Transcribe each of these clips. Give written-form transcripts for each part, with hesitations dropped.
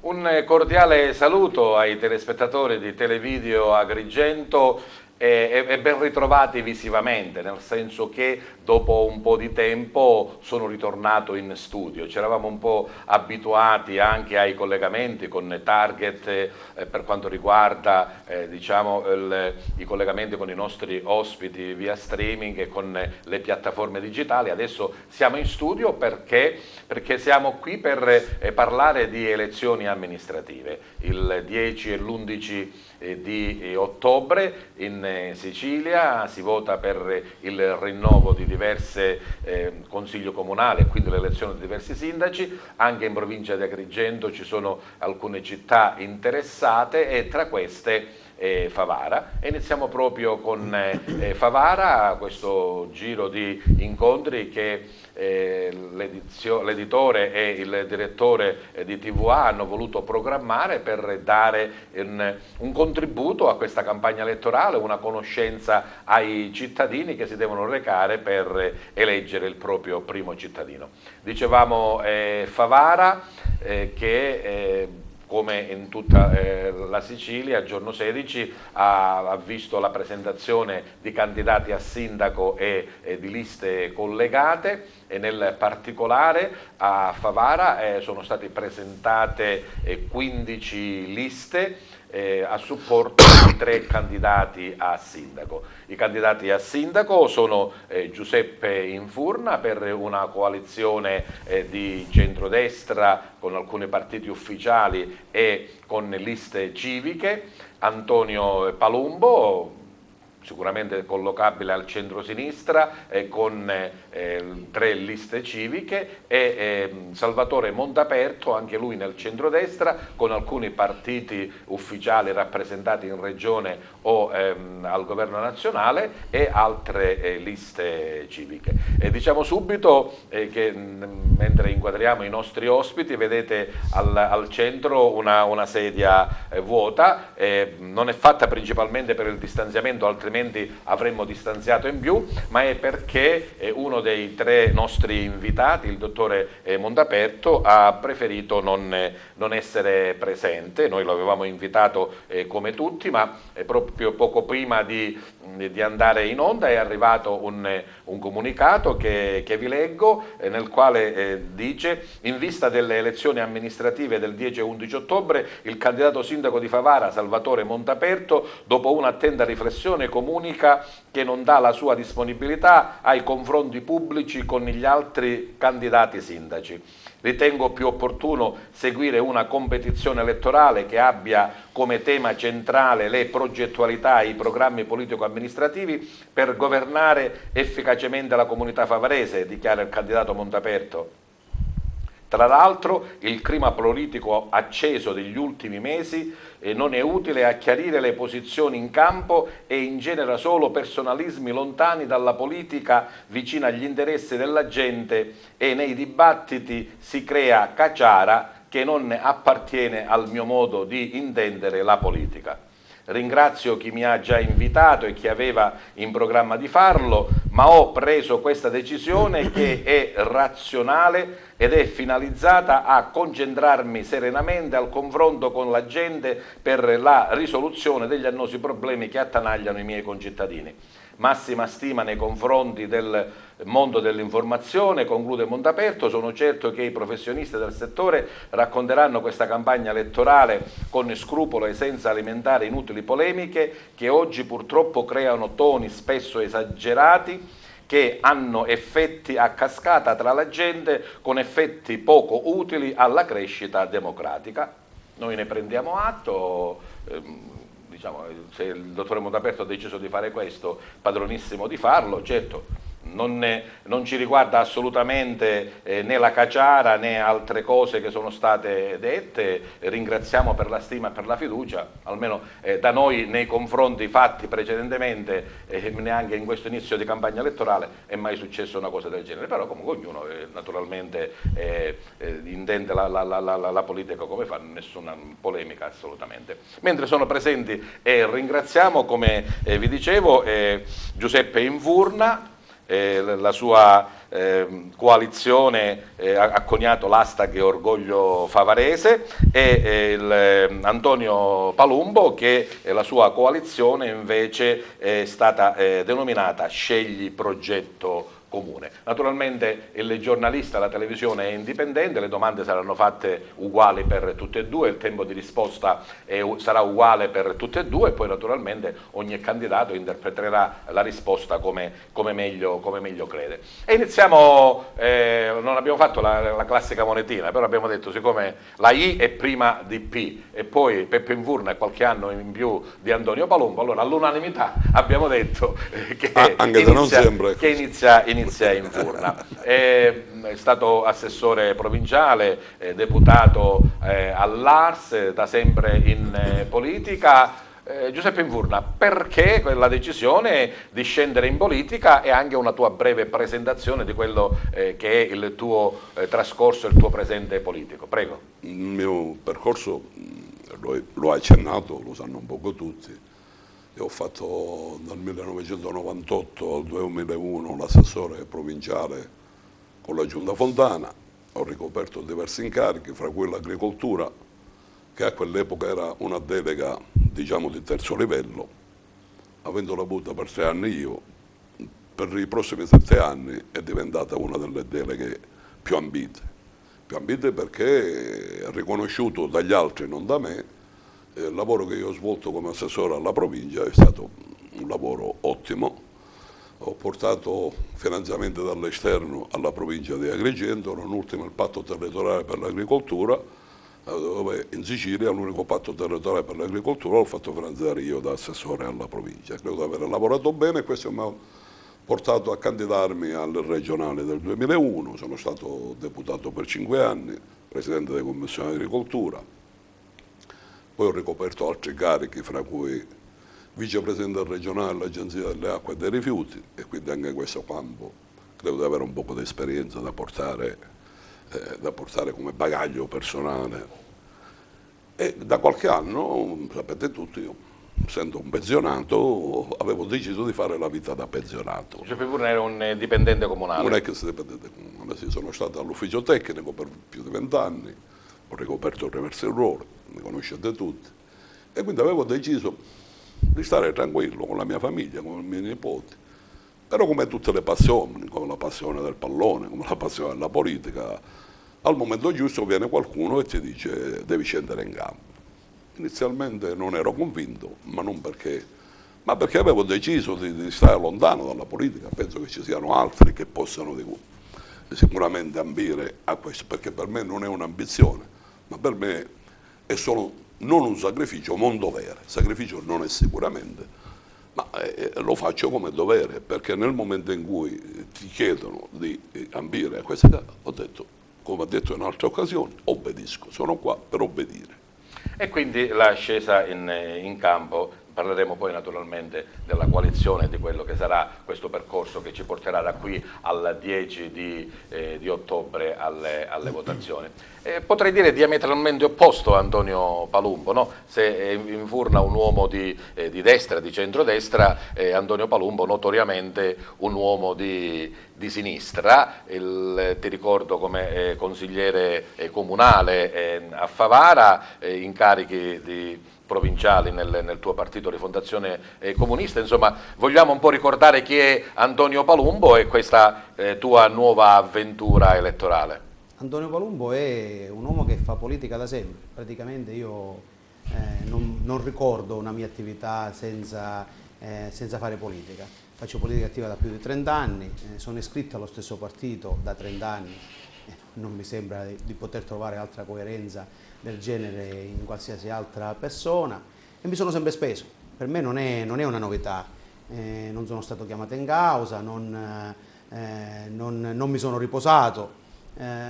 Un cordiale saluto ai telespettatori di Televideo Agrigento e ben ritrovati visivamente, nel senso che dopo un po' di tempo sono ritornato in studio. Ci eravamo un po' abituati anche ai collegamenti con Target per quanto riguarda i collegamenti con i nostri ospiti via streaming e con le piattaforme digitali. Adesso siamo in studio perché siamo qui per parlare di elezioni amministrative. Il 10 e l'11 di ottobre in Sicilia si vota per il rinnovo di diverse consiglio comunale e quindi l'elezione di diversi sindaci. Anche in provincia di Agrigento ci sono alcune città interessate e tra queste Favara. E iniziamo proprio con Favara, questo giro di incontri che l'editore e il direttore di TVA hanno voluto programmare per dare un contributo a questa campagna elettorale, una conoscenza ai cittadini che si devono recare per eleggere il proprio primo cittadino. Dicevamo Favara che come in tutta la Sicilia, giorno 16 ha visto la presentazione di candidati a sindaco e di liste collegate, e nel particolare a Favara sono state presentate 15 liste a supporto di 3 candidati a sindaco. I candidati a sindaco sono Giuseppe Infurna per una coalizione di centrodestra con alcuni partiti ufficiali e con liste civiche, Antonio Palumbo, sicuramente collocabile al centro-sinistra con 3 liste civiche, e Salvatore Montaperto, anche lui nel centrodestra, con alcuni partiti ufficiali rappresentati in regione o al governo nazionale e altre liste civiche. Diciamo subito che mentre inquadriamo i nostri ospiti vedete al centro una sedia vuota, non è fatta principalmente per il distanziamento, altrimenti avremmo distanziato in più, ma è perché uno dei 3 nostri invitati, il dottore Montaperto, ha preferito non essere presente. Noi lo avevamo invitato come tutti, ma proprio poco prima di andare in onda è arrivato un comunicato che vi leggo, nel quale dice: in vista delle elezioni amministrative del 10 e 11 ottobre, il candidato sindaco di Favara, Salvatore Montaperto, dopo un'attenta riflessione comunica che non dà la sua disponibilità ai confronti pubblici con gli altri candidati sindaci. Ritengo più opportuno seguire una competizione elettorale che abbia come tema centrale le progettualità e i programmi politico-amministrativi per governare efficacemente la comunità favarese, dichiara il candidato Montaperto. Tra l'altro, il clima politico acceso degli ultimi mesi non è utile a chiarire le posizioni in campo e ingenera solo personalismi lontani dalla politica, vicina agli interessi della gente, e nei dibattiti si crea caciara che non appartiene al mio modo di intendere la politica. Ringrazio chi mi ha già invitato e chi aveva in programma di farlo, ma ho preso questa decisione che è razionale ed è finalizzata a concentrarmi serenamente al confronto con la gente per la risoluzione degli annosi problemi che attanagliano i miei concittadini. Massima stima nei confronti del mondo dell'informazione, conclude Montaperto. Sono certo che i professionisti del settore racconteranno questa campagna elettorale con scrupolo e senza alimentare inutili polemiche che oggi purtroppo creano toni spesso esagerati che hanno effetti a cascata tra la gente, con effetti poco utili alla crescita democratica. Noi ne prendiamo atto. Se il dottore Montaperto ha deciso di fare questo, padronissimo di farlo. Certo, non ci riguarda assolutamente né la caciara né altre cose che sono state dette. Ringraziamo per la stima e per la fiducia, almeno da noi nei confronti fatti precedentemente, neanche in questo inizio di campagna elettorale è mai successa una cosa del genere. Però comunque ognuno naturalmente intende la politica come fa, nessuna polemica assolutamente. Mentre sono presenti ringraziamo, come vi dicevo, Giuseppe Infurna, la sua coalizione ha coniato l'hashtag Orgoglio Favarese, e Antonio Palumbo, che la sua coalizione invece è stata denominata Scegli Progetto Comune. Naturalmente il giornalista, la televisione è indipendente, le domande saranno fatte uguali per tutte e due, il tempo di risposta sarà uguale per tutte e due, e poi naturalmente ogni candidato interpreterà la risposta come meglio crede. E iniziamo, non abbiamo fatto la classica monetina, però abbiamo detto, siccome la I è prima di P e poi Peppe Invurna è qualche anno in più di Antonio Palumbo, allora all'unanimità abbiamo detto che inizia Invurna. È stato assessore provinciale, deputato all'Ars, da sempre in politica. Giuseppe Invurna, perché la decisione di scendere in politica, e anche una tua breve presentazione di quello che è il tuo trascorso, il tuo presente politico? Prego. Il mio percorso, lo hai accennato, lo sanno un poco tutti. Io ho fatto dal 1998 al 2001 l'assessore provinciale con la Giunta Fontana, ho ricoperto diversi incarichi, fra cui l'agricoltura, che a quell'epoca era una delega, diciamo, di terzo livello. Avendola avuta per 3 anni io, per i prossimi 7 anni è diventata una delle deleghe più ambite perché è riconosciuto dagli altri, non da me. Il lavoro che io ho svolto come assessore alla provincia è stato un lavoro ottimo. Ho portato finanziamenti dall'esterno alla provincia di Agrigento, non ultimo il patto territoriale per l'agricoltura, dove in Sicilia l'unico patto territoriale per l'agricoltura l'ho fatto finanziare io da assessore alla provincia. Credo di aver lavorato bene e questo mi ha portato a candidarmi al regionale del 2001, sono stato deputato per 5 anni, presidente della Commissione Agricoltura. Poi ho ricoperto altri carichi, fra cui vicepresidente regionale dell'Agenzia delle Acque e dei Rifiuti, e quindi anche in questo campo credo di avere un po' di esperienza da portare come bagaglio personale. E da qualche anno, sapete tutti, io, essendo un pensionato, avevo deciso di fare la vita da pensionato. Giuseppe Invurna era un dipendente comunale? Un ex dipendente comunale, sì, sono stato all'ufficio tecnico per più di 20 anni, ho ricoperto diversi ruoli, mi conoscete tutti, e quindi avevo deciso di stare tranquillo con la mia famiglia, con i miei nipoti. Però come tutte le passioni, come la passione del pallone, come la passione della politica, al momento giusto viene qualcuno e ti dice devi scendere in campo. Inizialmente non ero convinto, ma perché avevo deciso di stare lontano dalla politica. Penso che ci siano altri che possano sicuramente ambire a questo, perché per me non è un'ambizione, ma per me è solo non un sacrificio, ma un dovere. Sacrificio non è sicuramente, ma lo faccio come dovere, perché nel momento in cui ti chiedono di ambire a queste cose, ho detto, come ho detto in altre occasioni, obbedisco, sono qua per obbedire. E quindi l'ascesa in campo. Parleremo poi naturalmente della coalizione e di quello che sarà questo percorso che ci porterà da qui al 10 di ottobre alle votazioni. Potrei dire diametralmente opposto a Antonio Palumbo, no? Se Invurna un uomo di destra, di centrodestra, Antonio Palumbo notoriamente un uomo di sinistra. Ti ricordo come consigliere comunale a Favara, incarichi provinciali nel tuo partito Rifondazione Comunista. Insomma, vogliamo un po' ricordare chi è Antonio Palumbo e questa tua nuova avventura elettorale. Antonio Palumbo è un uomo che fa politica da sempre, praticamente io non ricordo una mia attività senza fare politica. Faccio politica attiva da più di 30 anni, sono iscritto allo stesso partito da 30 anni, non mi sembra di poter trovare altra coerenza del genere in qualsiasi altra persona, e mi sono sempre speso. Per me non è una novità, non sono stato chiamato in causa, non mi sono riposato.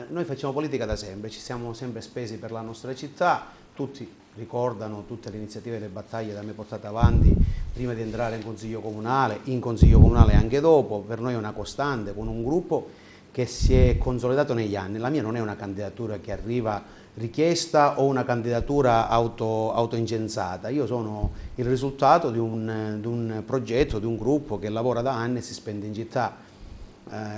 Noi facciamo politica da sempre, ci siamo sempre spesi per la nostra città, tutti ricordano tutte le iniziative e le battaglie da me portate avanti prima di entrare in consiglio comunale anche dopo. Per noi è una costante, con un gruppo che si è consolidato negli anni. La mia non è una candidatura che arriva richiesta o una candidatura autoincensata. Io sono il risultato di un progetto, di un gruppo che lavora da anni e si spende in città.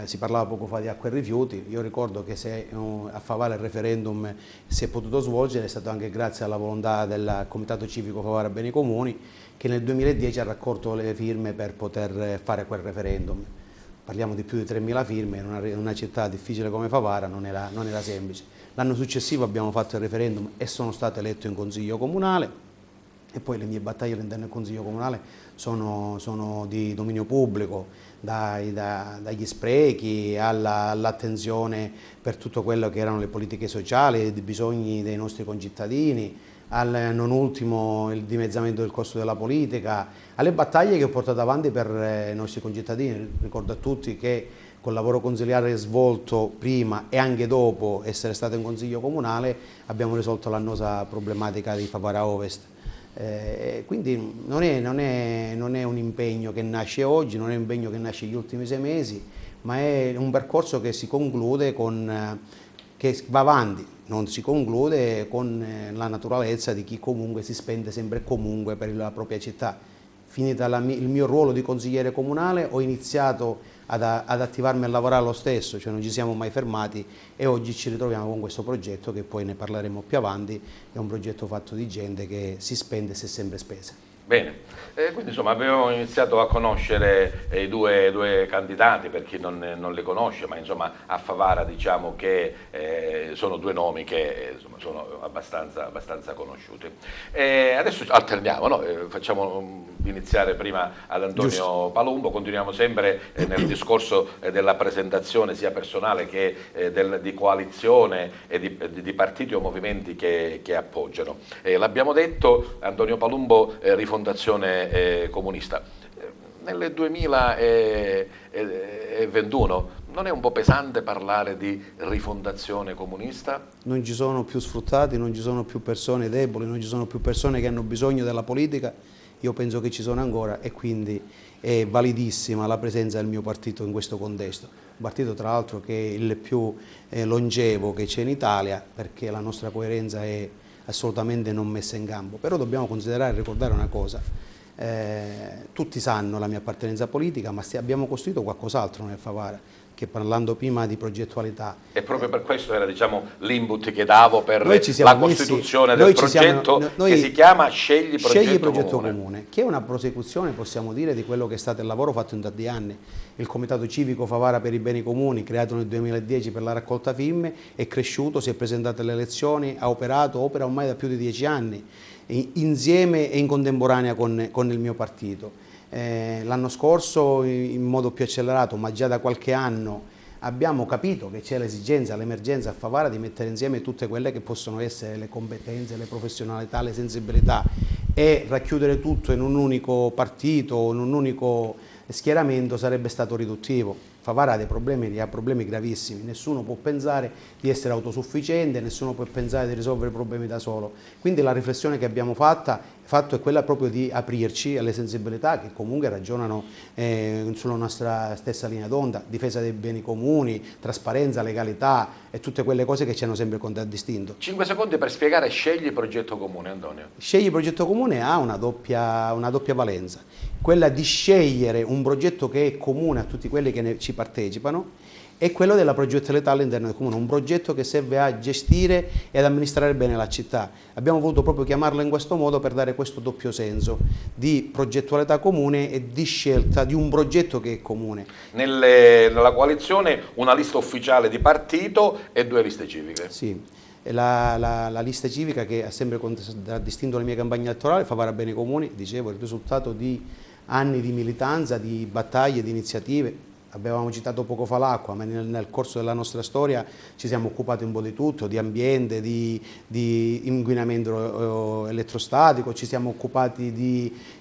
Si parlava poco fa di acque e rifiuti, io ricordo che se a Favara il referendum si è potuto svolgere è stato anche grazie alla volontà del Comitato Civico Favara Beni Comuni, che nel 2010 ha raccolto le firme per poter fare quel referendum. Parliamo di più di 3.000 firme, in una città difficile come Favara non era semplice. L'anno successivo abbiamo fatto il referendum e sono stato eletto in Consiglio Comunale, e poi le mie battaglie all'interno del Consiglio Comunale sono di dominio pubblico, dagli sprechi all'attenzione per tutto quello che erano le politiche sociali, i bisogni dei nostri concittadini, al non ultimo il dimezzamento del costo della politica, alle battaglie che ho portato avanti per i nostri concittadini. Ricordo a tutti che col lavoro consiliare svolto prima e anche dopo essere stato in Consiglio Comunale abbiamo risolto l'annosa problematica di Favara Ovest. Quindi non è un impegno che nasce oggi, non è un impegno che nasce negli ultimi 6 mesi, ma è un percorso che si conclude che va avanti, non si conclude con la naturalezza di chi comunque si spende sempre e comunque per la propria città. Finita il mio ruolo di consigliere comunale ho iniziato ad attivarmi a lavorare lo stesso, cioè non ci siamo mai fermati, e oggi ci ritroviamo con questo progetto che poi ne parleremo più avanti. È un progetto fatto di gente che si spende e si è sempre spesa. Bene, quindi insomma abbiamo iniziato a conoscere i due candidati, per chi non li conosce, ma insomma a Favara diciamo che sono due nomi che insomma, sono abbastanza conosciuti. Adesso alterniamo, no? Facciamo iniziare prima ad Antonio Palumbo, continuiamo sempre nel discorso della presentazione sia personale che di coalizione e di partiti o movimenti che appoggiano. L'abbiamo detto, Antonio Palumbo, Rifondazione Comunista. Nel 2021 non è un po' pesante parlare di rifondazione comunista? Non ci sono più sfruttati, non ci sono più persone deboli, non ci sono più persone che hanno bisogno della politica. Io penso che ci sono ancora, e quindi è validissima la presenza del mio partito in questo contesto. Un partito tra l'altro che è il più longevo che c'è in Italia, perché la nostra coerenza è assolutamente non messa in campo. Però dobbiamo considerare e ricordare una cosa: tutti sanno la mia appartenenza politica, ma abbiamo costruito qualcos'altro nel Favara, che parlando prima di progettualità. E proprio per questo era diciamo l'input che davo per la costituzione del progetto che si chiama Scegli Progetto Comune, che è una prosecuzione, possiamo dire, di quello che è stato il lavoro fatto in tanti anni. Il Comitato Civico Favara per i Beni Comuni, creato nel 2010 per la raccolta firme, è cresciuto, si è presentato alle elezioni, opera ormai da più di 10 anni, insieme e in contemporanea con il mio partito. L'anno scorso in modo più accelerato, ma già da qualche anno, abbiamo capito che c'è l'esigenza, l'emergenza a Favara di mettere insieme tutte quelle che possono essere le competenze, le professionalità, le sensibilità, e racchiudere tutto in un unico partito, in un unico schieramento sarebbe stato riduttivo. Favara ha problemi gravissimi, nessuno può pensare di essere autosufficiente, nessuno può pensare di risolvere i problemi da solo. Quindi la riflessione che abbiamo fatto è quella proprio di aprirci alle sensibilità che comunque ragionano sulla nostra stessa linea d'onda: difesa dei beni comuni, trasparenza, legalità e tutte quelle cose che ci hanno sempre contraddistinto. 5 secondi per spiegare Scegli Progetto Comune, Antonio. Scegli Progetto Comune ha una doppia valenza: quella di scegliere un progetto che è comune a tutti quelli che ci partecipano, e quello della progettualità all'interno del comune, un progetto che serve a gestire e ad amministrare bene la città. Abbiamo voluto proprio chiamarlo in questo modo per dare questo doppio senso di progettualità comune e di scelta di un progetto che è comune. Nella coalizione una lista ufficiale di partito e 2 liste civiche. Sì. La lista civica che ha sempre contraddistinto le mie campagne elettorali, Favara Beni Comuni, dicevo, il risultato di anni di militanza, di battaglie, di iniziative. Abbiamo citato poco fa l'acqua, ma nel corso della nostra storia ci siamo occupati un po' di tutto, di ambiente, di inquinamento elettrostatico, ci siamo occupati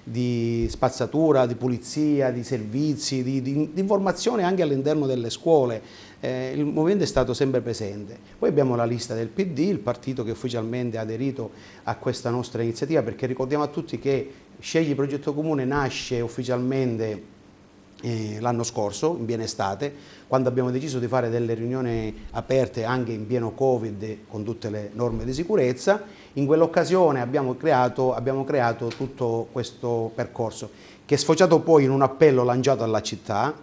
di spazzatura, di pulizia, di servizi, di informazione anche all'interno delle scuole. Il movimento è stato sempre presente. Poi abbiamo la lista del PD, il partito che ufficialmente ha aderito a questa nostra iniziativa, perché ricordiamo a tutti che Scegli Progetto Comune nasce ufficialmente l'anno scorso, in piena estate, quando abbiamo deciso di fare delle riunioni aperte anche in pieno Covid con tutte le norme di sicurezza. In quell'occasione abbiamo creato tutto questo percorso, che è sfociato poi in un appello lanciato alla città,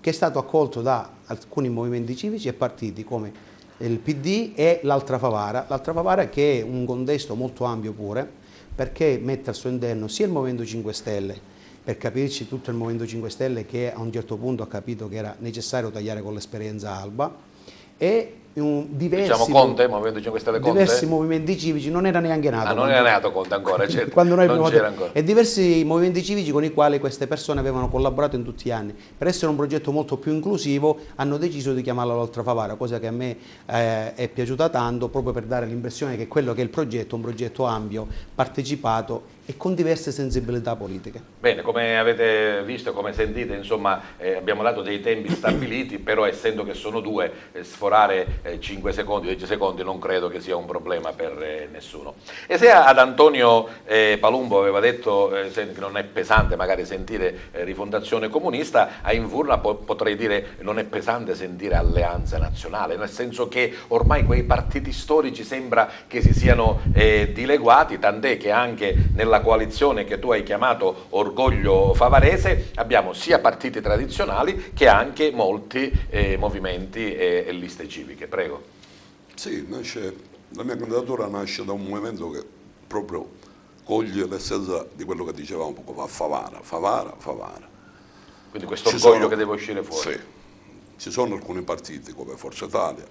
che è stato accolto da alcuni movimenti civici e partiti come il PD e l'Altra Favara che è un contesto molto ampio pure, perché mette al suo interno sia il Movimento 5 Stelle, per capirci tutto il Movimento 5 Stelle che a un certo punto ha capito che era necessario tagliare con l'esperienza Alba, e diversi movimenti civici, non era neanche nato. Non era nato Conte ancora, certo. Quando noi non c'era ancora. E diversi movimenti civici con i quali queste persone avevano collaborato in tutti gli anni. Per essere un progetto molto più inclusivo hanno deciso di chiamarlo l'Altra Favara, cosa che a me è piaciuta tanto, proprio per dare l'impressione che quello che è il progetto è un progetto ampio, partecipato e con diverse sensibilità politiche. Bene, come avete visto, come sentite, insomma, abbiamo dato dei tempi stabiliti, però essendo che sono due, sforare 5 secondi, 10 secondi non credo che sia un problema per nessuno. E se ad Antonio Palumbo aveva detto che non è pesante magari sentire Rifondazione Comunista, a Invurna potrei dire non è pesante sentire Alleanza Nazionale, nel senso che ormai quei partiti storici sembra che si siano dileguati, tant'è che anche nella coalizione che tu hai chiamato Orgoglio Favarese abbiamo sia partiti tradizionali che anche molti movimenti e liste civiche. Prego. Sì, la mia candidatura nasce da un movimento che proprio coglie l'essenza di quello che dicevamo poco fa, Favara. Quindi questo orgoglio che deve uscire fuori. Sì, ci sono alcuni partiti come Forza Italia,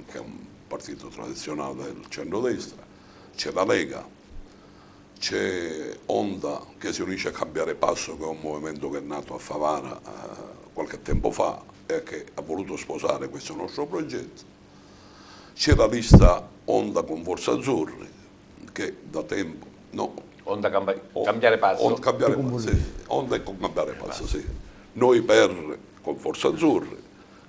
che è un partito tradizionale del centrodestra, c'è la Lega, c'è Onda che si unisce a Cambiare Passo, che è un movimento che è nato a Favara qualche tempo fa e che ha voluto sposare questo nostro progetto. C'è la lista Onda con Forza Azzurri che da tempo... Onda Cambiare Passo. Onda e con Cambiare Passo, sì. Noi con Forza Azzurri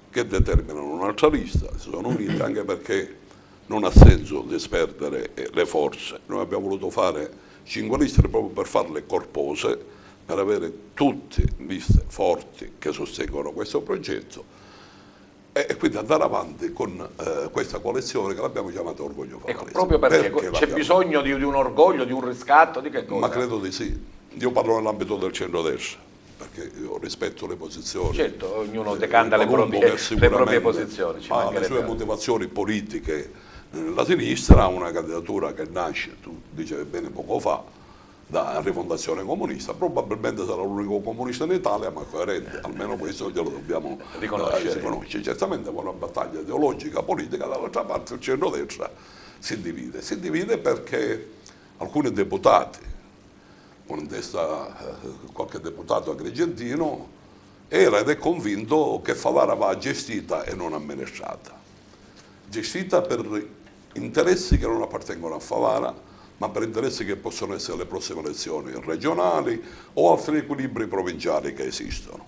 che determinano un'altra lista, si sono uniti anche perché non ha senso disperdere le forze. Noi abbiamo voluto fare 5 liste proprio per farle corpose, per avere tutte liste forti che sostengono questo progetto e quindi andare avanti con questa coalizione che l'abbiamo chiamata Orgoglio Favarese. Ecco, proprio perché c'è bisogno di un orgoglio, di un riscatto, di che cosa? Ma credo di sì. Io parlo nell'ambito del centrodestra, perché io rispetto le posizioni. Certo, ognuno decanta le proprie posizioni. Ha le sue motivazioni politiche. La sinistra ha una candidatura che nasce, tu dicevi bene poco fa, da Rifondazione Comunista, probabilmente sarà l'unico comunista in Italia, ma coerente, almeno questo glielo dobbiamo riconoscere. Certamente con una battaglia ideologica, politica, dall'altra parte il centrodestra si divide perché alcuni deputati, con in testa qualche deputato agrigentino, era ed è convinto che Favara va gestita e non amministrata. Gestita per interessi che non appartengono a Favara, ma per interessi che possono essere le prossime elezioni regionali o altri equilibri provinciali che esistono.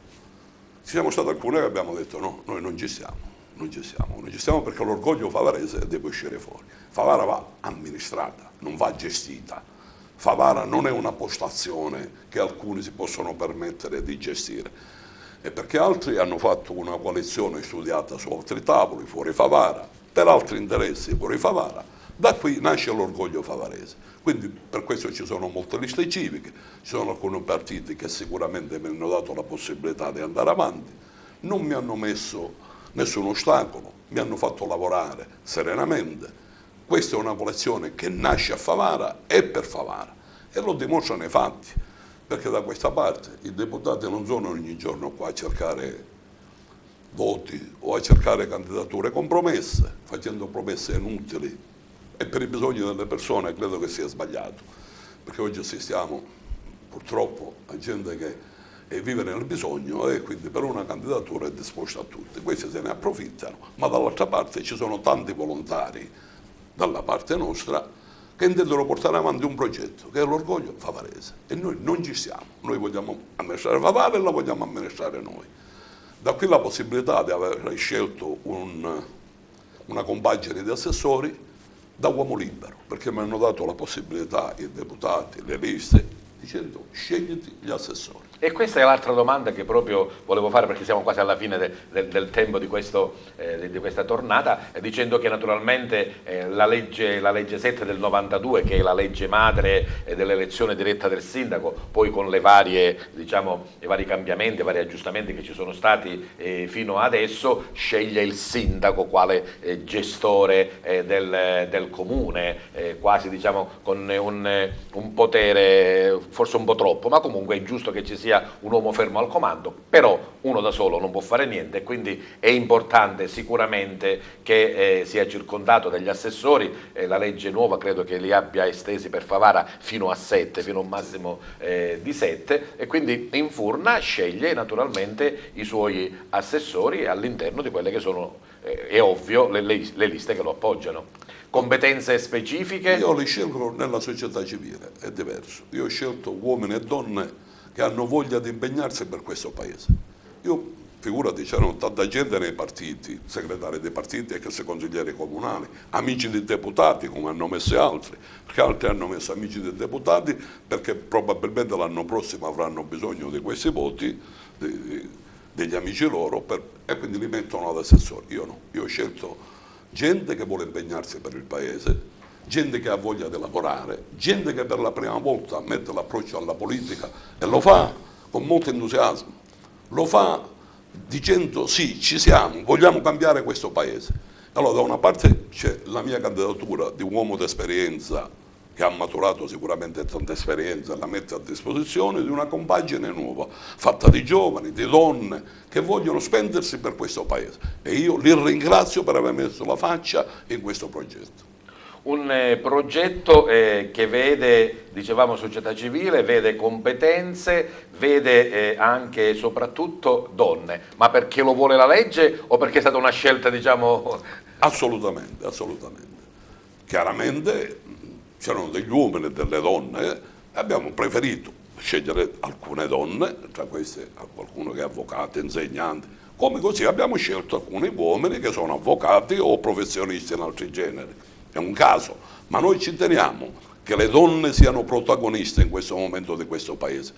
Ci siamo stati alcuni che abbiamo detto no, noi non gestiamo perché l'orgoglio favarese deve uscire fuori. Favara va amministrata, non va gestita. Favara non è una postazione che alcuni si possono permettere di gestire. E perché altri hanno fatto una coalizione studiata su altri tavoli, fuori Favara, per altri interessi fuori Favara, da qui nasce l'orgoglio favarese. Quindi per questo ci sono molte liste civiche, ci sono alcuni partiti che sicuramente mi hanno dato la possibilità di andare avanti, non mi hanno messo nessun ostacolo, mi hanno fatto lavorare serenamente. Questa è una coalizione che nasce a Favara e per Favara e lo dimostrano i fatti, perché da questa parte i deputati non sono ogni giorno qua a cercare voti o a cercare candidature compromesse, facendo promesse inutili e per i bisogni delle persone credo che sia sbagliato, perché oggi assistiamo purtroppo a gente che vive nel bisogno e quindi per una candidatura è disposta a tutti, questi se ne approfittano, ma dall'altra parte ci sono tanti volontari dalla parte nostra che intendono portare avanti un progetto che è l'orgoglio favarese e noi non ci siamo, noi vogliamo amministrare Favara e la vogliamo amministrare noi. Da qui la possibilità di aver scelto una compagine di assessori da uomo libero, perché mi hanno dato la possibilità i deputati, le liste, dicendo scegliti gli assessori. E questa è l'altra domanda che proprio volevo fare, perché siamo quasi alla fine del tempo di questa tornata, dicendo che naturalmente la legge 7 del 92, che è la legge madre dell'elezione diretta del sindaco, poi con le i vari cambiamenti, i vari aggiustamenti che ci sono stati fino adesso, sceglie il sindaco quale gestore del comune, quasi con un potere forse un po' troppo, ma comunque è giusto che ci sia un uomo fermo al comando, però uno da solo non può fare niente, e quindi è importante sicuramente che sia circondato dagli assessori. La legge nuova credo che li abbia estesi per Favara fino a 7, fino a un massimo di 7, e quindi in Furna sceglie naturalmente i suoi assessori all'interno di quelle che sono, è ovvio, le liste che lo appoggiano. Competenze specifiche? Io li scelgo nella società civile, è diverso. Io ho scelto uomini e donne che hanno voglia di impegnarsi per questo paese. Io, figurati, c'erano tanta gente nei partiti, segretari dei partiti e che consiglieri comunali, amici dei deputati, come hanno messo altri, perché altri hanno messo amici dei deputati perché probabilmente l'anno prossimo avranno bisogno di questi voti, degli amici loro, e quindi li mettono ad assessori. Io no, io ho scelto gente che vuole impegnarsi per il paese, gente che ha voglia di lavorare, gente che per la prima volta mette l'approccio alla politica e lo fa con molto entusiasmo, lo fa dicendo sì, ci siamo, vogliamo cambiare questo paese. Allora, da una parte c'è la mia candidatura di uomo d'esperienza che ha maturato sicuramente tanta esperienza, la mette a disposizione di una compagine nuova, fatta di giovani, di donne che vogliono spendersi per questo paese, e io li ringrazio per aver messo la faccia in questo progetto. Un progetto che vede, dicevamo, società civile, vede competenze, vede anche e soprattutto donne, ma perché lo vuole la legge o perché è stata una scelta, diciamo... Assolutamente, assolutamente. Chiaramente c'erano degli uomini e delle donne, e abbiamo preferito scegliere alcune donne, tra queste qualcuno che è avvocato, insegnante, come così abbiamo scelto alcuni uomini che sono avvocati o professionisti in altri generi. È un caso, ma noi ci teniamo che le donne siano protagoniste in questo momento di questo paese,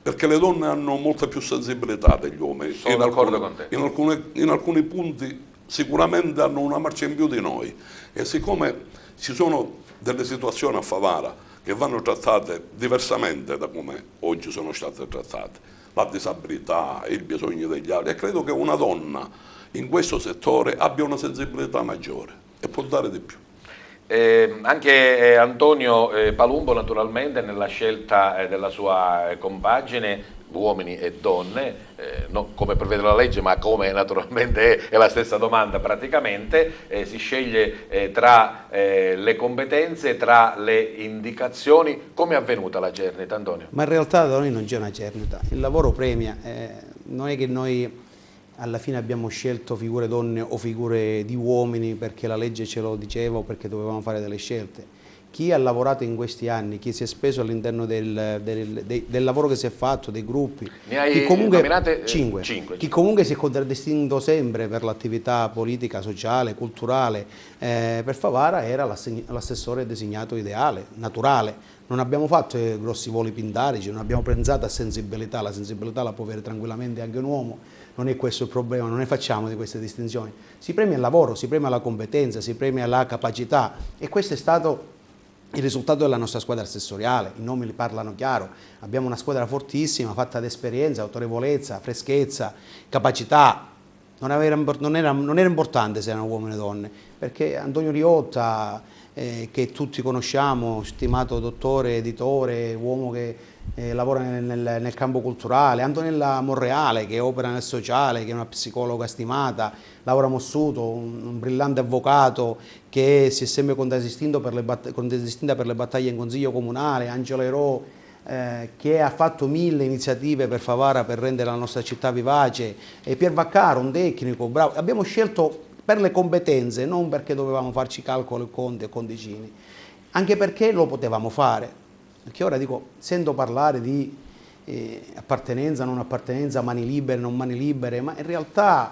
perché le donne hanno molta più sensibilità degli uomini. Sono d'accordo con te. In alcuni punti sicuramente hanno una marcia in più di noi, e siccome ci sono delle situazioni a Favara che vanno trattate diversamente da come oggi sono state trattate, la disabilità, i bisogni degli altri, e credo che una donna in questo settore abbia una sensibilità maggiore e può dare di più. Anche Antonio Palumbo naturalmente nella scelta della sua compagine, uomini e donne, non come prevede la legge ma come naturalmente è la stessa domanda praticamente, si sceglie tra le competenze, tra le indicazioni. Come è avvenuta la cernita, Antonio? Ma in realtà da noi non c'è una cernita, il lavoro premia, non è che noi alla fine abbiamo scelto figure donne o figure di uomini perché la legge ce lo diceva o perché dovevamo fare delle scelte. Chi ha lavorato in questi anni, chi si è speso all'interno del lavoro che si è fatto, dei gruppi, ne hai chi comunque, nominate 5. Chi comunque si è contraddistinto sempre per l'attività politica, sociale, culturale, per Favara era l'assessore designato ideale, naturale. Non abbiamo fatto grossi voli pindarici, non abbiamo pensato a sensibilità, la sensibilità la può avere tranquillamente anche un uomo, non è questo il problema, non ne facciamo di queste distinzioni. Si premia il lavoro, si premia la competenza, si premia la capacità, e questo è stato il risultato della nostra squadra assessoriale. I nomi li parlano chiaro, abbiamo una squadra fortissima, fatta di esperienza, autorevolezza, freschezza, capacità. Non era importante se erano uomini o donne, perché Antonio Riotta, che tutti conosciamo, stimato dottore, editore, uomo che lavora nel campo culturale, Antonella Monreale che opera nel sociale, che è una psicologa stimata, Laura Mossuto, un brillante avvocato che si è sempre contraddistinta per le battaglie in consiglio comunale, Angelo Ero, che ha fatto 1000 iniziative per Favara per rendere la nostra città vivace, e Pier Vaccaro, un tecnico bravo. Abbiamo scelto per le competenze, non perché dovevamo farci calcoli, conti e conticini, anche perché lo potevamo fare. Perché ora dico, sento parlare di appartenenza, non appartenenza, mani libere, non mani libere, ma in realtà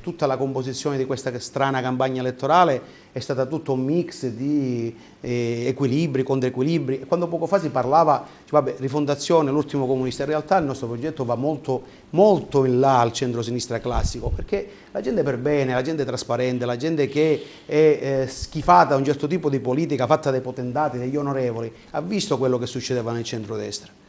tutta la composizione di questa strana campagna elettorale è stata tutto un mix di equilibri, controequilibri. E quando poco fa si parlava, vabbè, rifondazione, l'ultimo comunista, in realtà il nostro progetto va molto, molto in là al centro-sinistra classico, perché la gente per bene, la gente trasparente, la gente che è schifata da un certo tipo di politica fatta dai potentati, degli onorevoli, ha visto quello che succedeva nel centrodestra.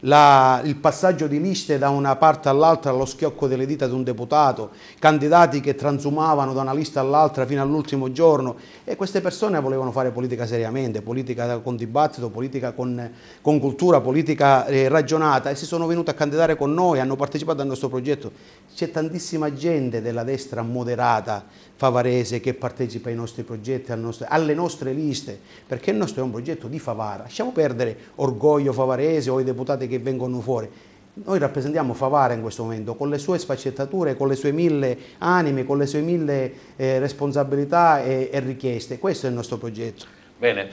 Il passaggio di liste da una parte all'altra allo schiocco delle dita di un deputato, candidati che transumavano da una lista all'altra fino all'ultimo giorno, e queste persone volevano fare politica seriamente, politica con dibattito, politica con cultura, politica ragionata, e si sono venuti a candidare con noi, hanno partecipato al nostro progetto. C'è tantissima gente della destra moderata favarese che partecipa ai nostri progetti, alle nostre liste, perché il nostro è un progetto di Favara. Lasciamo perdere Orgoglio Favarese o i deputati che vengono fuori. Noi rappresentiamo Favara in questo momento, con le sue sfaccettature, con le sue 1000 anime, con le sue 1000 responsabilità e richieste. Questo è il nostro progetto. Bene,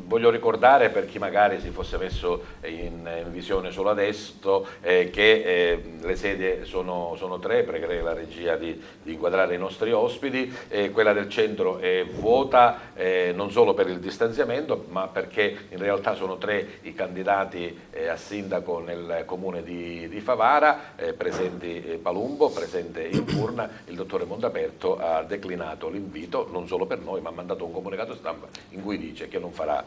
voglio ricordare, per chi magari si fosse messo in visione solo adesso, che le sedie sono 3, pregherei la regia di inquadrare i nostri ospiti. Quella del centro è vuota, non solo per il distanziamento, ma perché in realtà sono 3 i candidati a sindaco nel comune di Favara, presenti Palumbo, presente in Furna. Il dottore Montaperto ha declinato l'invito, non solo per noi, ma ha mandato un comunicato stampa in cui dice che non farà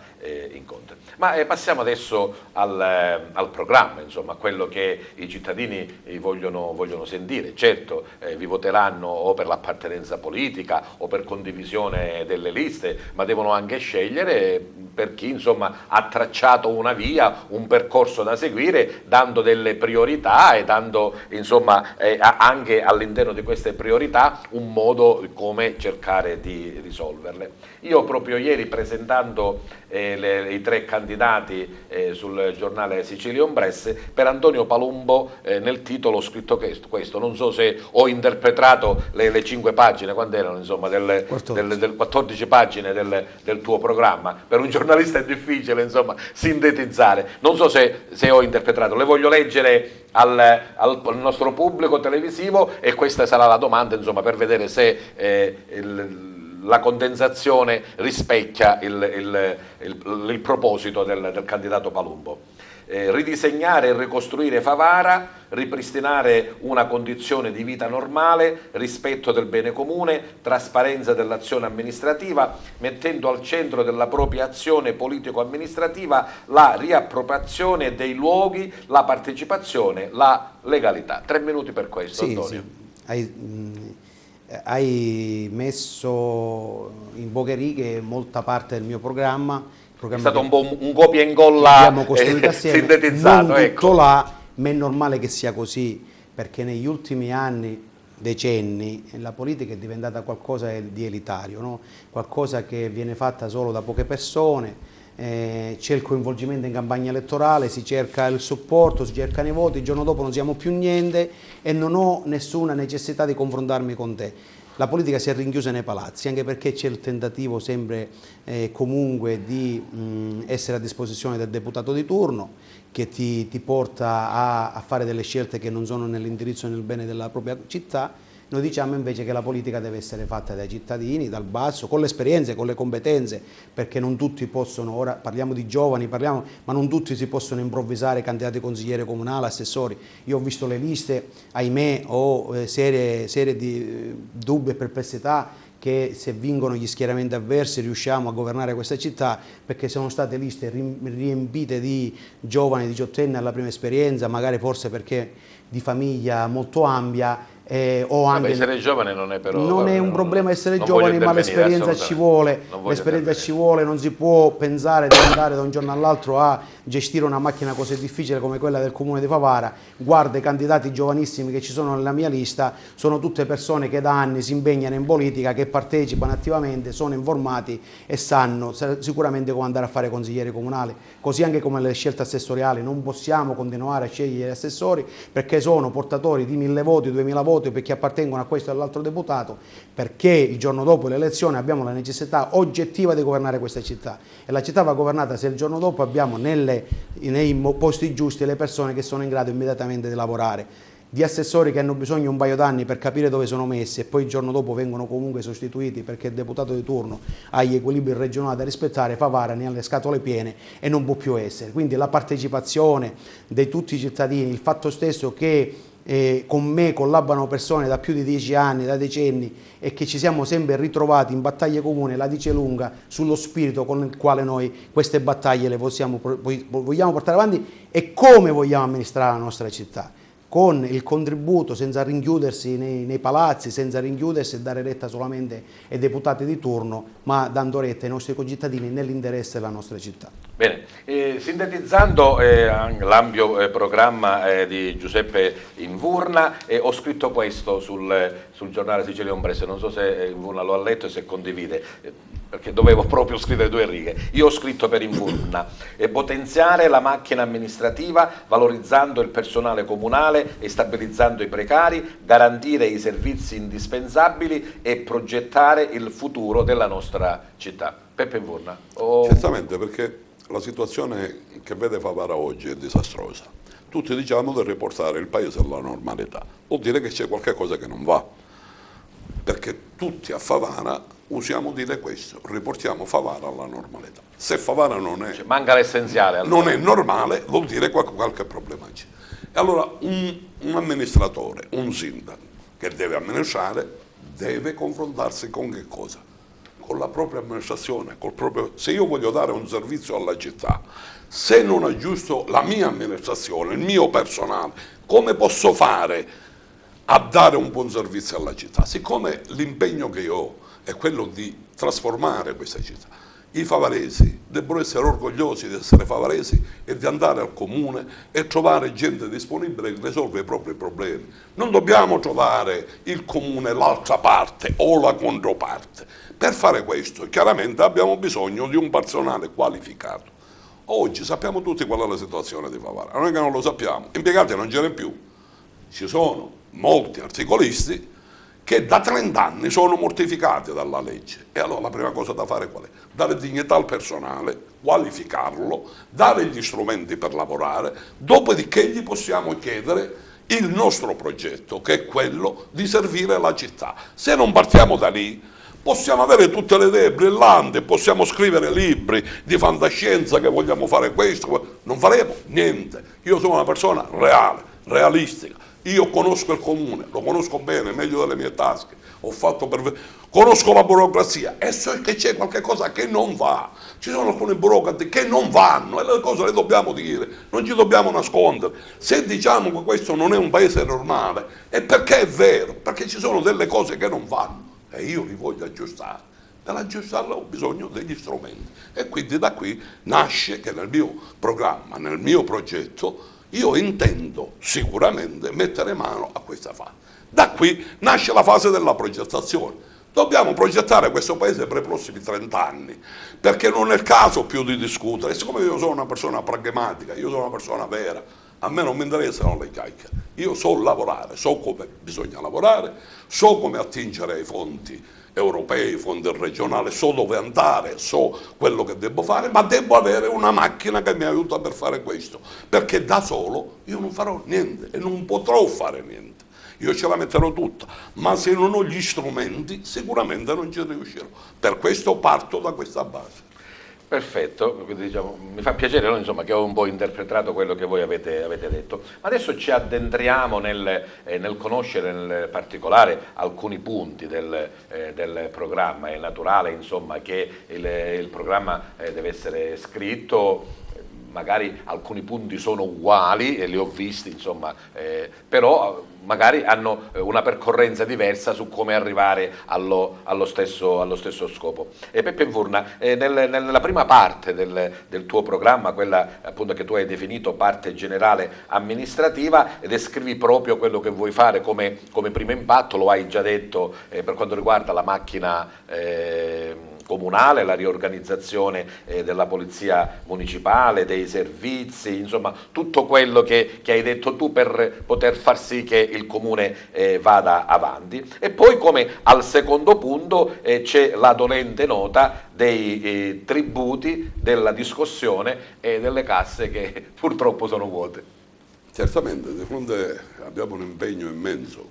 incontri. Ma passiamo adesso al programma, insomma, a quello che i cittadini vogliono sentire. Certo, vi voteranno o per l'appartenenza politica o per condivisione delle liste, ma devono anche scegliere per chi, insomma, ha tracciato una via, un percorso da seguire, dando delle priorità e dando, insomma, anche all'interno di queste priorità un modo come cercare di risolverle. Io proprio ieri, presentando i 3 candidati sul giornale Sicilian Press, per Antonio Palumbo nel titolo ho scritto questo, non so se ho interpretato le 5 pagine, quando erano, insomma, 14 pagine del tuo programma. Per un giornalista è difficile, insomma, sintetizzare, non so se ho interpretato, le voglio leggere al nostro pubblico televisivo, e questa sarà la domanda, insomma, per vedere se la condensazione rispecchia il proposito del candidato Palumbo. Ridisegnare e ricostruire Favara, ripristinare una condizione di vita normale, rispetto del bene comune, trasparenza dell'azione amministrativa, mettendo al centro della propria azione politico-amministrativa la riappropriazione dei luoghi, la partecipazione, la legalità. 3 minuti per questo, sì, Antonio. Sì. Hai messo in poche righe molta parte del mio programma. È stato un po' un copia e incolla abbiamo costruito assieme, sintetizzato. Non ecco. tutto là, ma è normale che sia così, perché negli ultimi anni, decenni, la politica è diventata qualcosa di elitario, no? Qualcosa che viene fatta solo da poche persone. C'è il coinvolgimento in campagna elettorale, si cerca il supporto, si cercano i voti, il giorno dopo non siamo più niente e non ho nessuna necessità di confrontarmi con te. La politica si è rinchiusa nei palazzi, anche perché c'è il tentativo sempre comunque di essere a disposizione del deputato di turno, che ti porta a fare delle scelte che non sono nell'indirizzo e nel bene della propria città. Noi diciamo invece che la politica deve essere fatta dai cittadini, dal basso, con le esperienze, con le competenze, perché non tutti possono, ora parliamo di giovani, ma non tutti si possono improvvisare candidati consigliere comunale, assessori. Io ho visto le liste, ahimè, ho serie di dubbi e perplessità che se vincono gli schieramenti avversi riusciamo a governare questa città, perché sono state liste riempite di giovani, diciottenni alla prima esperienza, magari forse perché di famiglia molto ampia. O anche essere giovane non è però... Non è un problema essere giovani, ma l'esperienza ci vuole, non si può pensare di andare da un giorno all'altro a gestire una macchina così difficile come quella del comune di Favara. Guarda i candidati giovanissimi che ci sono nella mia lista, sono tutte persone che da anni si impegnano in politica, che partecipano attivamente, sono informati e sanno sicuramente come andare a fare consiglieri comunali. Così anche come le scelte assessoriali, non possiamo continuare a scegliere gli assessori perché sono portatori di 1000 voti, 2000 voti perché appartengono a questo e all'altro deputato, perché il giorno dopo l'elezione abbiamo la necessità oggettiva di governare questa città, e la città va governata se il giorno dopo abbiamo nei posti giusti le persone che sono in grado immediatamente di lavorare. di assessori che hanno bisogno un paio d'anni per capire dove sono messi e poi il giorno dopo vengono comunque sostituiti perché il deputato di turno ha gli equilibri regionali da rispettare, Favara ne ha le scatole piene e non può più essere. Quindi la partecipazione di tutti i cittadini, il fatto stesso che con me collaborano persone da più di 10 anni, da decenni, e che ci siamo sempre ritrovati in battaglie comuni, la dice lunga sullo spirito con il quale noi queste battaglie le vogliamo portare avanti e come vogliamo amministrare la nostra città, con il contributo, senza rinchiudersi nei palazzi, senza rinchiudersi e dare retta solamente ai deputati di turno, ma dando retta ai nostri concittadini nell'interesse della nostra città. Bene, sintetizzando l'ampio programma di Giuseppe Invurna, ho scritto questo sul giornale Sicilia Ombrese, non so se Invurna lo ha letto e se condivide, perché dovevo proprio scrivere 2 righe. Io ho scritto per Invurna: potenziare la macchina amministrativa valorizzando il personale comunale e stabilizzando i precari, garantire i servizi indispensabili e progettare il futuro della nostra città. Peppe Invurna. Certamente, perché la situazione che vede Favara oggi è disastrosa. Tutti diciamo di riportare il paese alla normalità, vuol dire che c'è qualche cosa che non va, perché tutti a Favara usiamo dire questo: riportiamo Favara alla normalità. Se Favara non è, manca l'essenziale, allora. Non è normale, vuol dire qualche problema c'è. E allora un amministratore, un sindaco che deve amministrare, deve confrontarsi con che cosa? Con la propria amministrazione, se io voglio dare un servizio alla città, se non aggiusto la mia amministrazione, il mio personale, come posso fare a dare un buon servizio alla città? Siccome l'impegno che io ho è quello di trasformare questa città, i favaresi debbono essere orgogliosi di essere favaresi e di andare al comune e trovare gente disponibile che risolve i propri problemi. Non dobbiamo trovare il comune l'altra parte o la controparte. Per fare questo chiaramente abbiamo bisogno di un personale qualificato. Oggi sappiamo tutti qual è la situazione di Favara, non è che non lo sappiamo, impiegati non ce n'è più, ci sono molti articolisti che da 30 anni sono mortificati dalla legge. E allora la prima cosa da fare qual è? Dare dignità al personale, qualificarlo, dare gli strumenti per lavorare, dopodiché gli possiamo chiedere il nostro progetto, che è quello di servire la città. Se non partiamo da lì, possiamo avere tutte le idee brillanti, possiamo scrivere libri di fantascienza che vogliamo fare questo, non faremo niente. Io sono una persona reale, realistica. Io conosco il comune, lo conosco bene, meglio delle mie tasche, conosco la burocrazia e so che c'è qualche cosa che non va. Ci sono alcuni burocrati che non vanno e le cose le dobbiamo dire, non ci dobbiamo nascondere. Se diciamo che questo non è un paese normale è perché è vero, perché ci sono delle cose che non vanno e io li voglio aggiustare. Per aggiustarla ho bisogno degli strumenti e quindi da qui nasce che nel mio programma, nel mio progetto, io intendo sicuramente mettere mano a questa fase. Da qui nasce la fase della progettazione. Dobbiamo progettare questo paese per i prossimi 30 anni, perché non è il caso più di discutere. Siccome io sono una persona pragmatica, io sono una persona vera, a me non mi interessano le chiacchiere. Io so lavorare, so come bisogna lavorare, so come attingere ai fondi europei, fondi regionali, so dove andare, so quello che devo fare, ma devo avere una macchina che mi aiuta per fare questo, perché da solo io non farò niente e non potrò fare niente. Io ce la metterò tutta, ma se non ho gli strumenti sicuramente non ci riuscirò. Per questo parto da questa base. Perfetto, quindi, diciamo, mi fa piacere, no? Insomma, che ho un po' interpretato quello che voi avete detto. Ma adesso ci addentriamo nel conoscere nel particolare alcuni punti del programma. È naturale, insomma, che il programma deve essere scritto. Magari alcuni punti sono uguali e li ho visti, insomma, però magari hanno una percorrenza diversa su come arrivare allo stesso scopo. Peppe Invurna, nella prima parte del tuo programma, quella appunto che tu hai definito parte generale amministrativa, descrivi proprio quello che vuoi fare come primo impatto, lo hai già detto per quanto riguarda la macchina comunale, la riorganizzazione della polizia municipale, dei servizi, insomma tutto quello che hai detto tu per poter far sì che il comune vada avanti. E poi come al secondo punto c'è la dolente nota dei tributi, della discussione e delle casse che purtroppo sono vuote. Certamente, di fronte abbiamo un impegno immenso,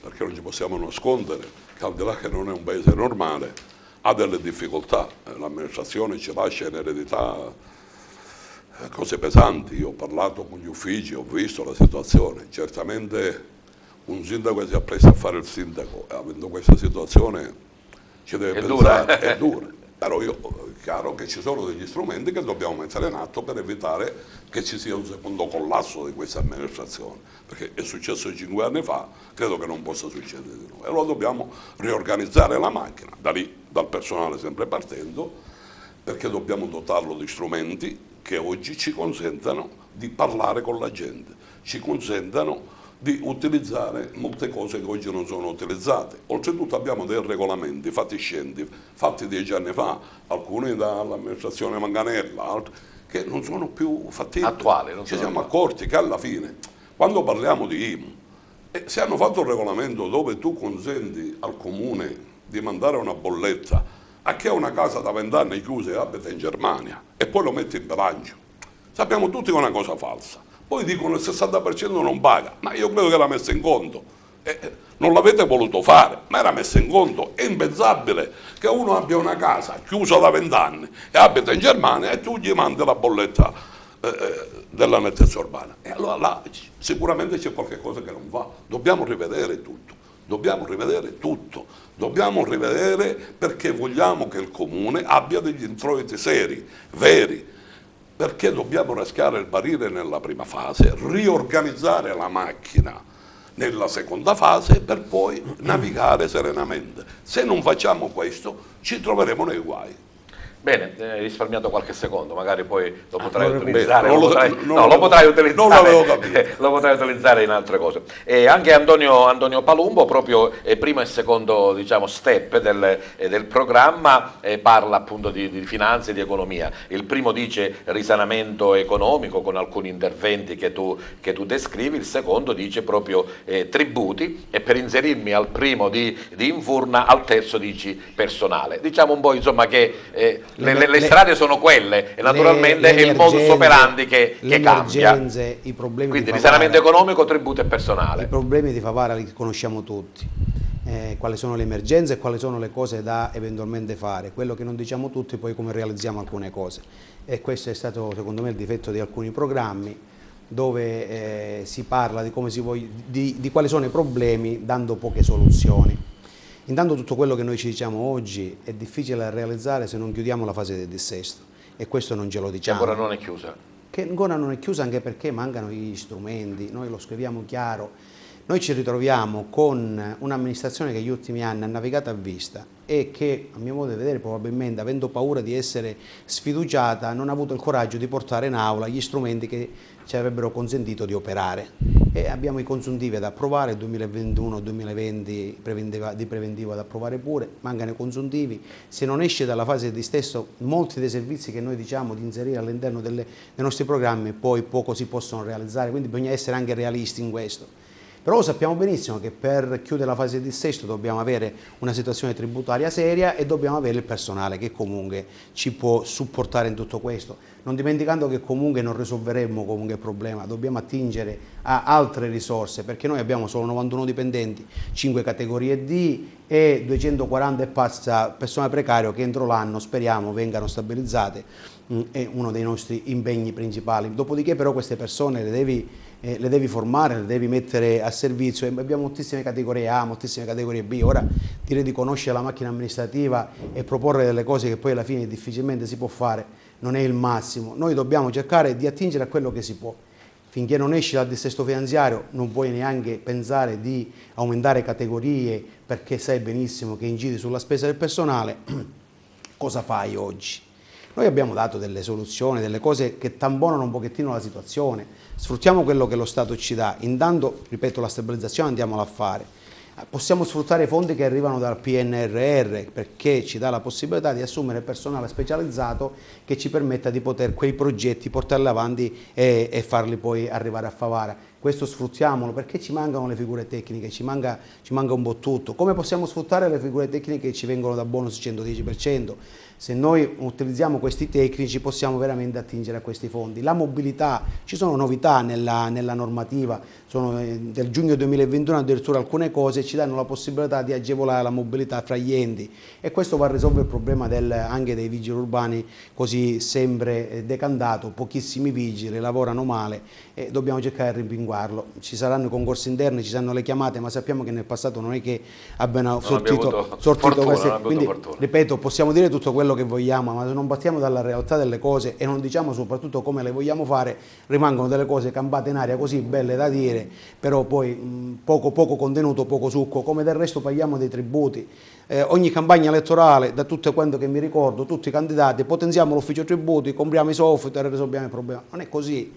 perché non ci possiamo nascondere che al di là che non è un paese normale, ha delle difficoltà. L'amministrazione ci lascia in eredità cose pesanti. Io ho parlato con gli uffici, ho visto la situazione. Certamente un sindaco che si appresta a fare il sindaco, avendo questa situazione, ci deve pensare, è dura. Però è chiaro che ci sono degli strumenti che dobbiamo mettere in atto per evitare che ci sia un secondo collasso di questa amministrazione, perché è successo 5 anni fa, credo che non possa succedere di nuovo. E allora dobbiamo riorganizzare la macchina, da lì, dal personale sempre partendo, perché dobbiamo dotarlo di strumenti che oggi ci consentano di parlare con la gente, ci consentano di utilizzare molte cose che oggi non sono utilizzate. Oltretutto abbiamo dei regolamenti fatiscenti, fatti 10 anni fa, alcuni dall'amministrazione Manganella, altri, che non sono più fattibili. Attuali. Ci siamo accorti che alla fine, quando parliamo di IMU, se hanno fatto un regolamento dove tu consenti al comune di mandare una bolletta a chi ha una casa da 20 anni chiusa e abita in Germania e poi lo metti in bilancio, sappiamo tutti che è una cosa falsa. Poi dicono il 60% non paga, ma io credo che l'ha messa in conto. Non l'avete voluto fare, ma era messa in conto. È impensabile che uno abbia una casa chiusa da 20 anni e abita in Germania e tu gli mandi la bolletta della nettezza urbana. E allora là sicuramente c'è qualcosa che non va. Dobbiamo rivedere tutto. Dobbiamo rivedere tutto, dobbiamo rivedere perché vogliamo che il comune abbia degli introiti seri, veri, perché dobbiamo raschiare il barile nella prima fase, riorganizzare la macchina nella seconda fase per poi navigare serenamente. Se non facciamo questo ci troveremo nei guai. Bene, hai risparmiato qualche secondo, magari poi lo potrai lo utilizzare, lo potrai utilizzare in altre cose. E anche Antonio Palumbo, proprio primo e secondo, diciamo, step del programma, parla appunto di finanze e di economia. Il primo dice risanamento economico con alcuni interventi che tu descrivi, il secondo dice proprio tributi, e per inserirmi al primo di Invurna, al terzo dici personale. Diciamo un po' insomma che le strade sono quelle e naturalmente è il modus operandi che cambia. I problemi quindi risanamento economico, tributo e personale. I problemi di Favara li conosciamo tutti, quali sono le emergenze e quali sono le cose da eventualmente fare. Quello che non diciamo tutti poi come realizziamo alcune cose, e questo è stato secondo me il difetto di alcuni programmi dove si parla di quali sono i problemi dando poche soluzioni. Intanto tutto quello che noi ci diciamo oggi è difficile da realizzare se non chiudiamo la fase del dissesto, e questo non ce lo diciamo. Che ancora non è chiusa. Che ancora non è chiusa anche perché mancano gli strumenti, noi lo scriviamo chiaro. Noi ci ritroviamo con un'amministrazione che negli ultimi anni ha navigato a vista e che, a mio modo di vedere, probabilmente avendo paura di essere sfiduciata, non ha avuto il coraggio di portare in aula gli strumenti che ci avrebbero consentito di operare. E abbiamo i consuntivi da approvare, 2021-2020 di preventivo da approvare pure, mancano i consuntivi. Se non esce dalla fase di dissesto, molti dei servizi che noi diciamo di inserire all'interno dei nostri programmi poi poco si possono realizzare, quindi bisogna essere anche realisti in questo. Però sappiamo benissimo che per chiudere la fase di dissesto dobbiamo avere una situazione tributaria seria e dobbiamo avere il personale che comunque ci può supportare in tutto questo, non dimenticando che comunque non risolveremo comunque il problema, dobbiamo attingere a altre risorse, perché noi abbiamo solo 91 dipendenti, 5 categorie D e 240 e passa personale precario che entro l'anno speriamo vengano stabilizzate, è uno dei nostri impegni principali. Dopodiché però queste persone le devi formare, le devi mettere a servizio, e abbiamo moltissime categorie A, moltissime categorie B. Ora dire di conoscere la macchina amministrativa e proporre delle cose che poi alla fine difficilmente si può fare non è il massimo. Noi dobbiamo cercare di attingere a quello che si può. Finché non esci dal dissesto finanziario non puoi neanche pensare di aumentare categorie, perché sai benissimo che incidi sulla spesa del personale. Cosa fai oggi? Noi abbiamo dato delle soluzioni, delle cose che tamponano un pochettino la situazione, sfruttiamo quello che lo Stato ci dà, intanto, ripeto, la stabilizzazione andiamola a fare, possiamo sfruttare i fondi che arrivano dal PNRR perché ci dà la possibilità di assumere personale specializzato che ci permetta di poter quei progetti portarli avanti e farli poi arrivare a Favara. questo sfruttiamolo, perché ci mancano le figure tecniche, ci manca un po' tutto. Come possiamo sfruttare le figure tecniche che ci vengono da bonus 110%? Se noi utilizziamo questi tecnici possiamo veramente attingere a questi fondi. La mobilità, ci sono novità nella normativa, sono del giugno 2021 addirittura alcune cose ci danno la possibilità di agevolare la mobilità fra gli enti, e questo va a risolvere il problema anche dei vigili urbani, così sempre decantato, pochissimi vigili, lavorano male e dobbiamo cercare di rimpinguarlo. Ci saranno i concorsi interni, ci saranno le chiamate, ma sappiamo che nel passato non è che abbiano sortito queste, quindi ripeto, possiamo dire tutto quello che vogliamo, ma se non partiamo dalla realtà delle cose e non diciamo soprattutto come le vogliamo fare, rimangono delle cose campate in aria così belle da dire, però poi poco contenuto, poco succo, come del resto paghiamo dei tributi. Ogni campagna elettorale, da tutto quanto che mi ricordo, tutti i candidati, potenziamo l'ufficio tributi, compriamo i software e risolviamo il problema. Non è così.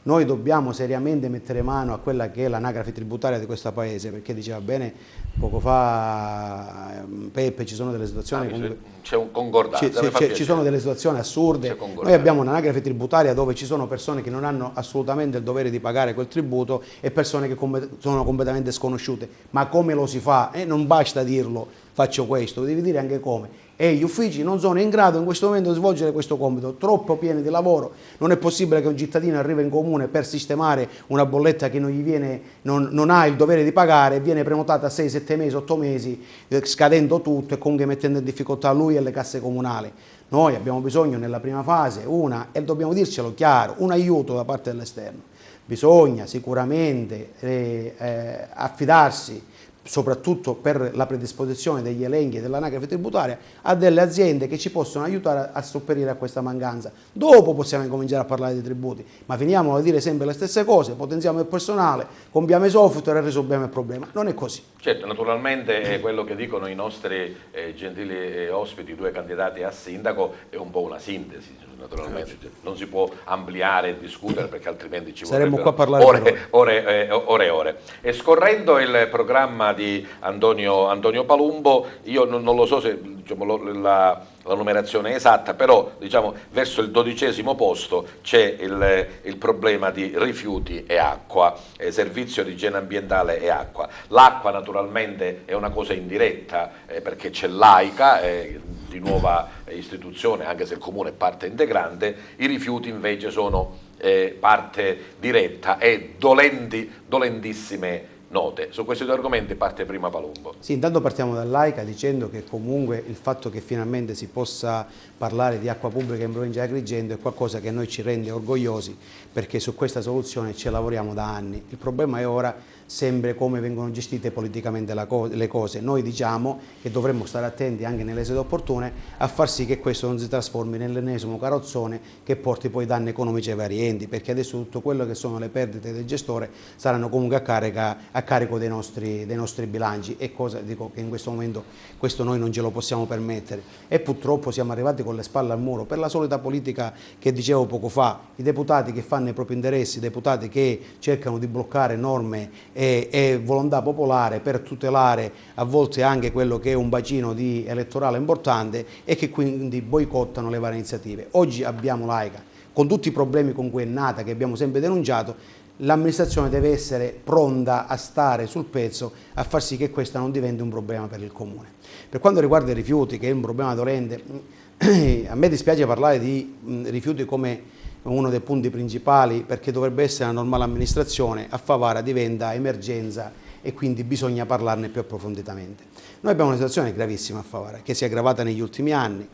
Noi dobbiamo seriamente mettere mano a quella che è l'anagrafe tributaria di questo paese, perché diceva bene poco fa Peppe, ci sono delle situazioni c'è un concordato, ci sono delle situazioni assurde. Noi abbiamo un'anagrafe tributaria dove ci sono persone che non hanno assolutamente il dovere di pagare quel tributo e persone che sono completamente sconosciute. Ma come lo si fa? Non basta dirlo, faccio questo, devi dire anche come. E gli uffici non sono in grado in questo momento di svolgere questo compito, troppo pieni di lavoro. Non è possibile che un cittadino arrivi in comune per sistemare una bolletta che non gli viene, non ha il dovere di pagare, e viene prenotata 6, 7 mesi, 8 mesi, scadendo tutto e comunque mettendo in difficoltà lui e le casse comunali. Noi abbiamo bisogno nella prima fase, e dobbiamo dircelo chiaro, un aiuto da parte dell'esterno. Bisogna sicuramente affidarsi, soprattutto per la predisposizione degli elenchi dell'anagrafe tributaria, a delle aziende che ci possono aiutare a sopperire a questa mancanza. Dopo possiamo incominciare a parlare di tributi, ma finiamo a dire sempre le stesse cose, potenziamo il personale, compriamo i software e risolviamo il problema. Non è così. Certo, naturalmente è quello che dicono i nostri gentili ospiti, 2 candidati a sindaco, è un po' una sintesi, naturalmente. Non si può ampliare e discutere perché altrimenti ci saremmo qua a parlare ore. E scorrendo il programma di Antonio Palumbo, io non lo so se la numerazione è esatta, però diciamo verso il 12° posto c'è il problema di rifiuti e acqua, servizio di igiene ambientale e acqua. L'acqua naturalmente è una cosa indiretta perché c'è l'AICA, di nuova istituzione, anche se il comune è parte integrante. I rifiuti invece sono parte diretta e dolentissime note. Su questi 2 argomenti parte prima Palumbo. Sì, intanto partiamo dall'AICA dicendo che comunque il fatto che finalmente si possa parlare di acqua pubblica in provincia di Agrigento è qualcosa che noi ci rende orgogliosi, perché su questa soluzione ci lavoriamo da anni. Il problema è ora sempre come vengono gestite politicamente le cose. Noi diciamo che dovremmo stare attenti anche nelle sedi opportune a far sì che questo non si trasformi nell'ennesimo carrozzone che porti poi danni economici ai vari enti, perché adesso tutto quello che sono le perdite del gestore saranno comunque a carico dei nostri bilanci, e cosa dico che in questo momento questo noi non ce lo possiamo permettere, e purtroppo siamo arrivati con le spalle al muro per la solita politica che dicevo poco fa, i deputati che fanno i propri interessi, i deputati che cercano di bloccare norme e volontà popolare per tutelare a volte anche quello che è un bacino di elettorale importante, e che quindi boicottano le varie iniziative. Oggi abbiamo l'AICA con tutti i problemi con cui è nata, che abbiamo sempre denunciato. L'amministrazione deve essere pronta a stare sul pezzo a far sì che questa non diventi un problema per il comune. Per quanto riguarda i rifiuti, che è un problema dolente, a me dispiace parlare di rifiuti come uno dei punti principali, perché dovrebbe essere una normale amministrazione. A Favara diventa emergenza e quindi bisogna parlarne più approfonditamente. Noi abbiamo una situazione gravissima a Favara, che si è aggravata negli ultimi anni,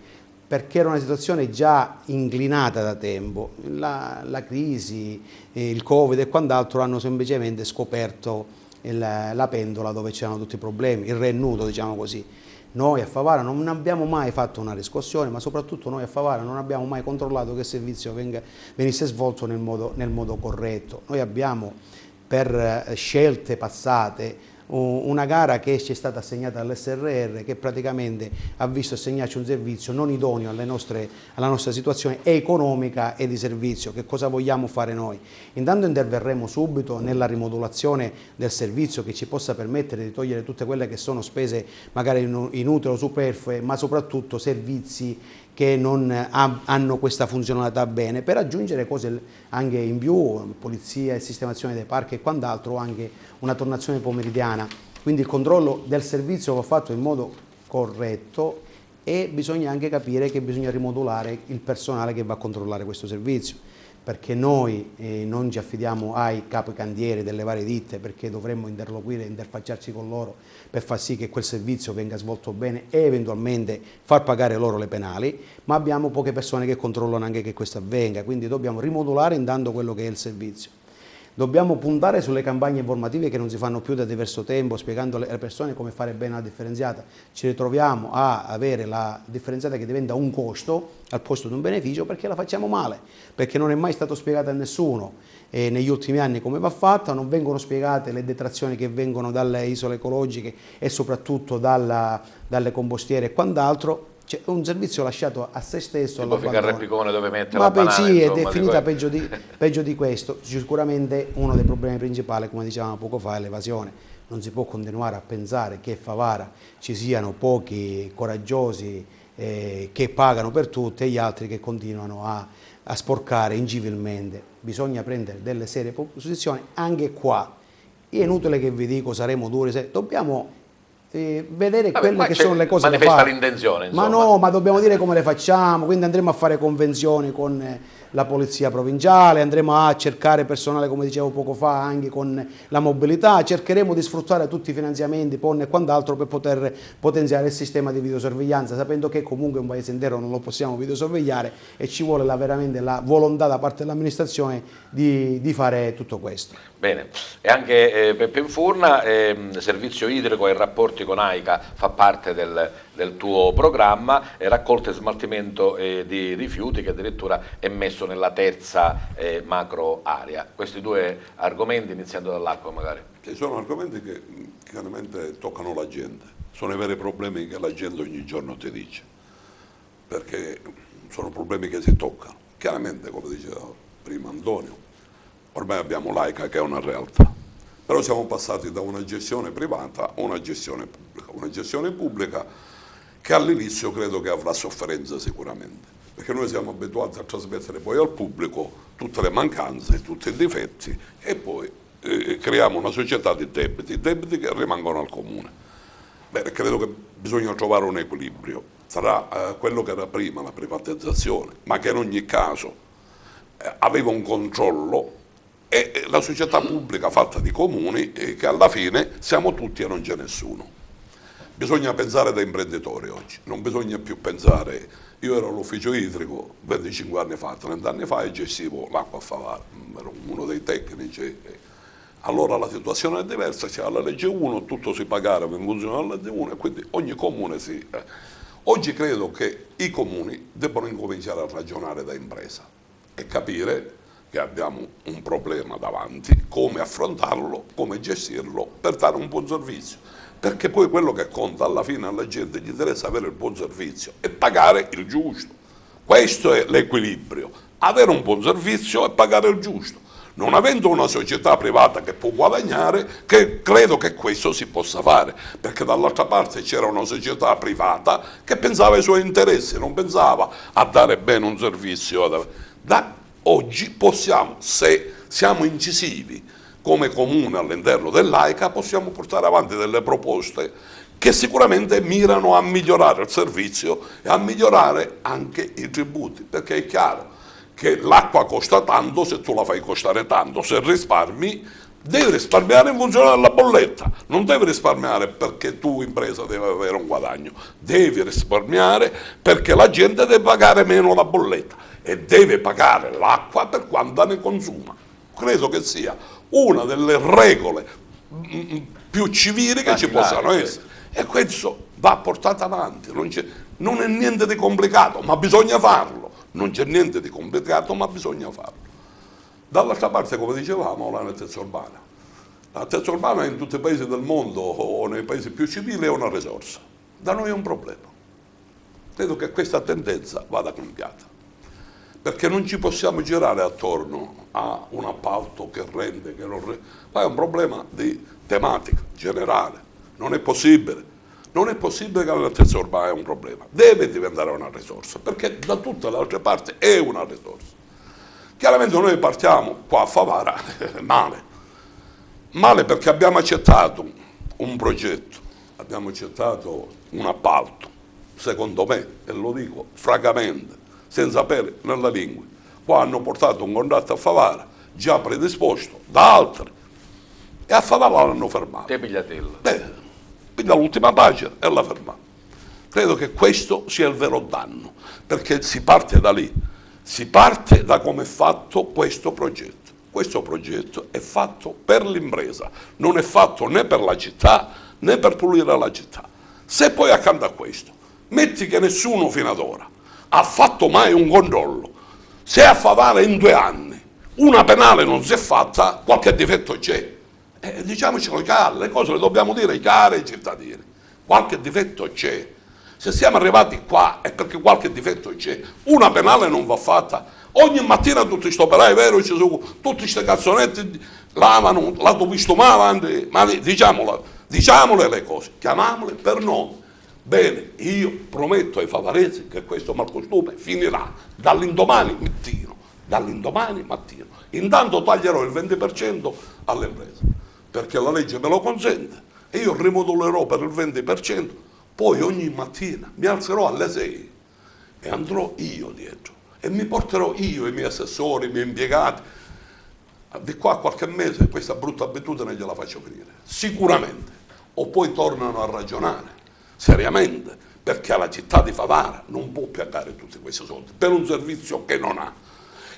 perché era una situazione già inclinata da tempo. La crisi, il Covid e quant'altro hanno semplicemente scoperto la pendola dove c'erano tutti i problemi, il re nudo, diciamo così. Noi a Favara non abbiamo mai fatto una riscossione, ma soprattutto noi a Favara non abbiamo mai controllato che il servizio venisse svolto nel modo corretto. Noi abbiamo, per scelte passate, una gara che ci è stata assegnata dall'SRR, che praticamente ha visto assegnarci un servizio non idoneo alla nostra situazione economica e di servizio. Che cosa vogliamo fare noi? Intanto interverremo subito nella rimodulazione del servizio che ci possa permettere di togliere tutte quelle che sono spese magari inutili o superflue, ma soprattutto servizi che non hanno questa funzionalità bene, per aggiungere cose anche in più, polizia e sistemazione dei parchi e quant'altro, anche una tornazione pomeridiana. Quindi il controllo del servizio va fatto in modo corretto e bisogna anche capire che bisogna rimodulare il personale che va a controllare questo servizio, perché noi non ci affidiamo ai capocantieri delle varie ditte, perché dovremmo interloquire, interfacciarci con loro per far sì che quel servizio venga svolto bene e eventualmente far pagare loro le penali, ma abbiamo poche persone che controllano anche che questo avvenga, quindi dobbiamo rimodulare intanto quello che è il servizio. Dobbiamo puntare sulle campagne informative che non si fanno più da diverso tempo, spiegando alle persone come fare bene la differenziata. Ci ritroviamo a avere la differenziata che diventa un costo al posto di un beneficio perché la facciamo male, perché non è mai stato spiegato a nessuno negli ultimi anni come va fatta, non vengono spiegate le detrazioni che vengono dalle isole ecologiche e soprattutto dalle compostiere e quant'altro. C'è un servizio lasciato a se stesso. Tipo fica il Repicone dove mette ma la banana, sì, insomma, è finita peggio di questo. Sicuramente uno dei problemi principali, come dicevamo poco fa, è l'evasione. Non si può continuare a pensare che a Favara ci siano pochi coraggiosi che pagano per tutte e gli altri che continuano a sporcare incivilmente. Bisogna prendere delle serie posizioni anche qua. È inutile che vi dico saremo duri, dobbiamo vedere quelle che sono le cose da fare. Manifesta l'intenzione, insomma. Ma no, ma dobbiamo dire come le facciamo, quindi andremo a fare convenzioni con la polizia provinciale, andremo a cercare personale, come dicevo poco fa, anche con la mobilità, cercheremo di sfruttare tutti i finanziamenti, PON e quant'altro per poter potenziare il sistema di videosorveglianza, sapendo che comunque un paese intero non lo possiamo videosorvegliare e ci vuole veramente la volontà da parte dell'amministrazione di fare tutto questo. Bene, e anche Peppe Infurna, servizio idrico e rapporti con AICA fa parte del tuo programma, raccolta e smaltimento di rifiuti che addirittura è messo nella terza macro area. Questi due argomenti, iniziando dall'acqua magari. Che sono argomenti che chiaramente toccano la gente, sono i veri problemi che la gente ogni giorno ti dice, perché sono problemi che si toccano. Chiaramente, come diceva prima Antonio, ormai abbiamo l'AICA che è una realtà, però siamo passati da una gestione privata a una gestione pubblica che all'inizio credo che avrà sofferenza sicuramente, perché noi siamo abituati a trasmettere poi al pubblico tutte le mancanze, tutti i difetti e poi creiamo una società di debiti che rimangono al comune. Bene, credo che bisogna trovare un equilibrio tra quello che era prima la privatizzazione, ma che in ogni caso aveva un controllo, e la società pubblica fatta di comuni che alla fine siamo tutti e non c'è nessuno. Bisogna pensare da imprenditori oggi, non bisogna più pensare. Io ero all'ufficio idrico 25 anni fa, 30 anni fa e gestivo l'acqua a Favara, ero uno dei tecnici. Allora la situazione è diversa, c'era la legge 1, tutto si pagava in funzione della legge 1 e quindi ogni comune si... Oggi credo che i comuni debbano incominciare a ragionare da impresa e capire che abbiamo un problema davanti, come affrontarlo, come gestirlo per dare un buon servizio, perché poi quello che conta alla fine alla gente gli interessa avere il buon servizio e pagare il giusto. Questo è l'equilibrio, avere un buon servizio e pagare il giusto. Non avendo una società privata che può guadagnare, che credo che questo si possa fare, perché dall'altra parte c'era una società privata che pensava ai suoi interessi, non pensava a dare bene un servizio. Oggi possiamo, se siamo incisivi come comune all'interno dell'AICA, possiamo portare avanti delle proposte che sicuramente mirano a migliorare il servizio e a migliorare anche i tributi, perché è chiaro che l'acqua costa tanto se tu la fai costare tanto, se risparmi devi risparmiare in funzione della bolletta, non devi risparmiare perché tu impresa devi avere un guadagno, devi risparmiare perché la gente deve pagare meno la bolletta e deve pagare l'acqua per quanto ne consuma. Credo che sia una delle regole più civili che ci possano essere e questo va portato avanti, non è niente di complicato, ma bisogna farlo, non c'è niente di complicato, ma bisogna farlo. Dall'altra parte, come dicevamo, la nettezza urbana. La nettezza urbana in tutti i paesi del mondo o nei paesi più civili è una risorsa, da noi è un problema. Credo che questa tendenza vada cambiata, perché non ci possiamo girare attorno a un appalto che rende, che non rende. Qua è un problema di tematica generale, non è possibile. Non è possibile che l'altezza urbana è un problema, deve diventare una risorsa, perché da tutte le altre parti è una risorsa. Chiaramente noi partiamo qua a Favara male perché abbiamo accettato un progetto, abbiamo accettato un appalto, secondo me, e lo dico francamente, senza peli nella lingua. Qua hanno portato un contratto a Favara, già predisposto da altri, e a Favara l'hanno fermato. Te pigliatello. Quindi l'ultima pagina e la fermata. Credo che questo sia il vero danno, perché si parte da lì, si parte da come è fatto questo progetto. Questo progetto è fatto per l'impresa, non è fatto né per la città né per pulire la città. Se poi accanto a questo metti che nessuno fino ad ora ha fatto mai un controllo, se a Favara in 2 anni una penale non si è fatta, qualche difetto c'è. Diciamocelo chiaro, le cose le dobbiamo dire chiare ai cittadini. Qualche difetto c'è. Se siamo arrivati qua è perché qualche difetto c'è. Una penale non va fatta. Ogni mattina tutti questi operai, vero, ci sono tutti questi cazzonetti, lavano l'autovistomale, ma diciamole le cose, chiamiamole per nome. Bene, io prometto ai favaresi che questo malcostume finirà dall'indomani mattino. Intanto taglierò il 20% alle imprese, perché la legge me lo consente, e io rimodulerò per il 20%, poi ogni mattina mi alzerò alle 6 e andrò io dietro e mi porterò io i miei assessori, i miei impiegati. Di qua a qualche mese questa brutta abitudine gliela faccio finire, sicuramente, o poi tornano a ragionare seriamente, perché la città di Favara non può piantare tutti questi soldi per un servizio che non ha.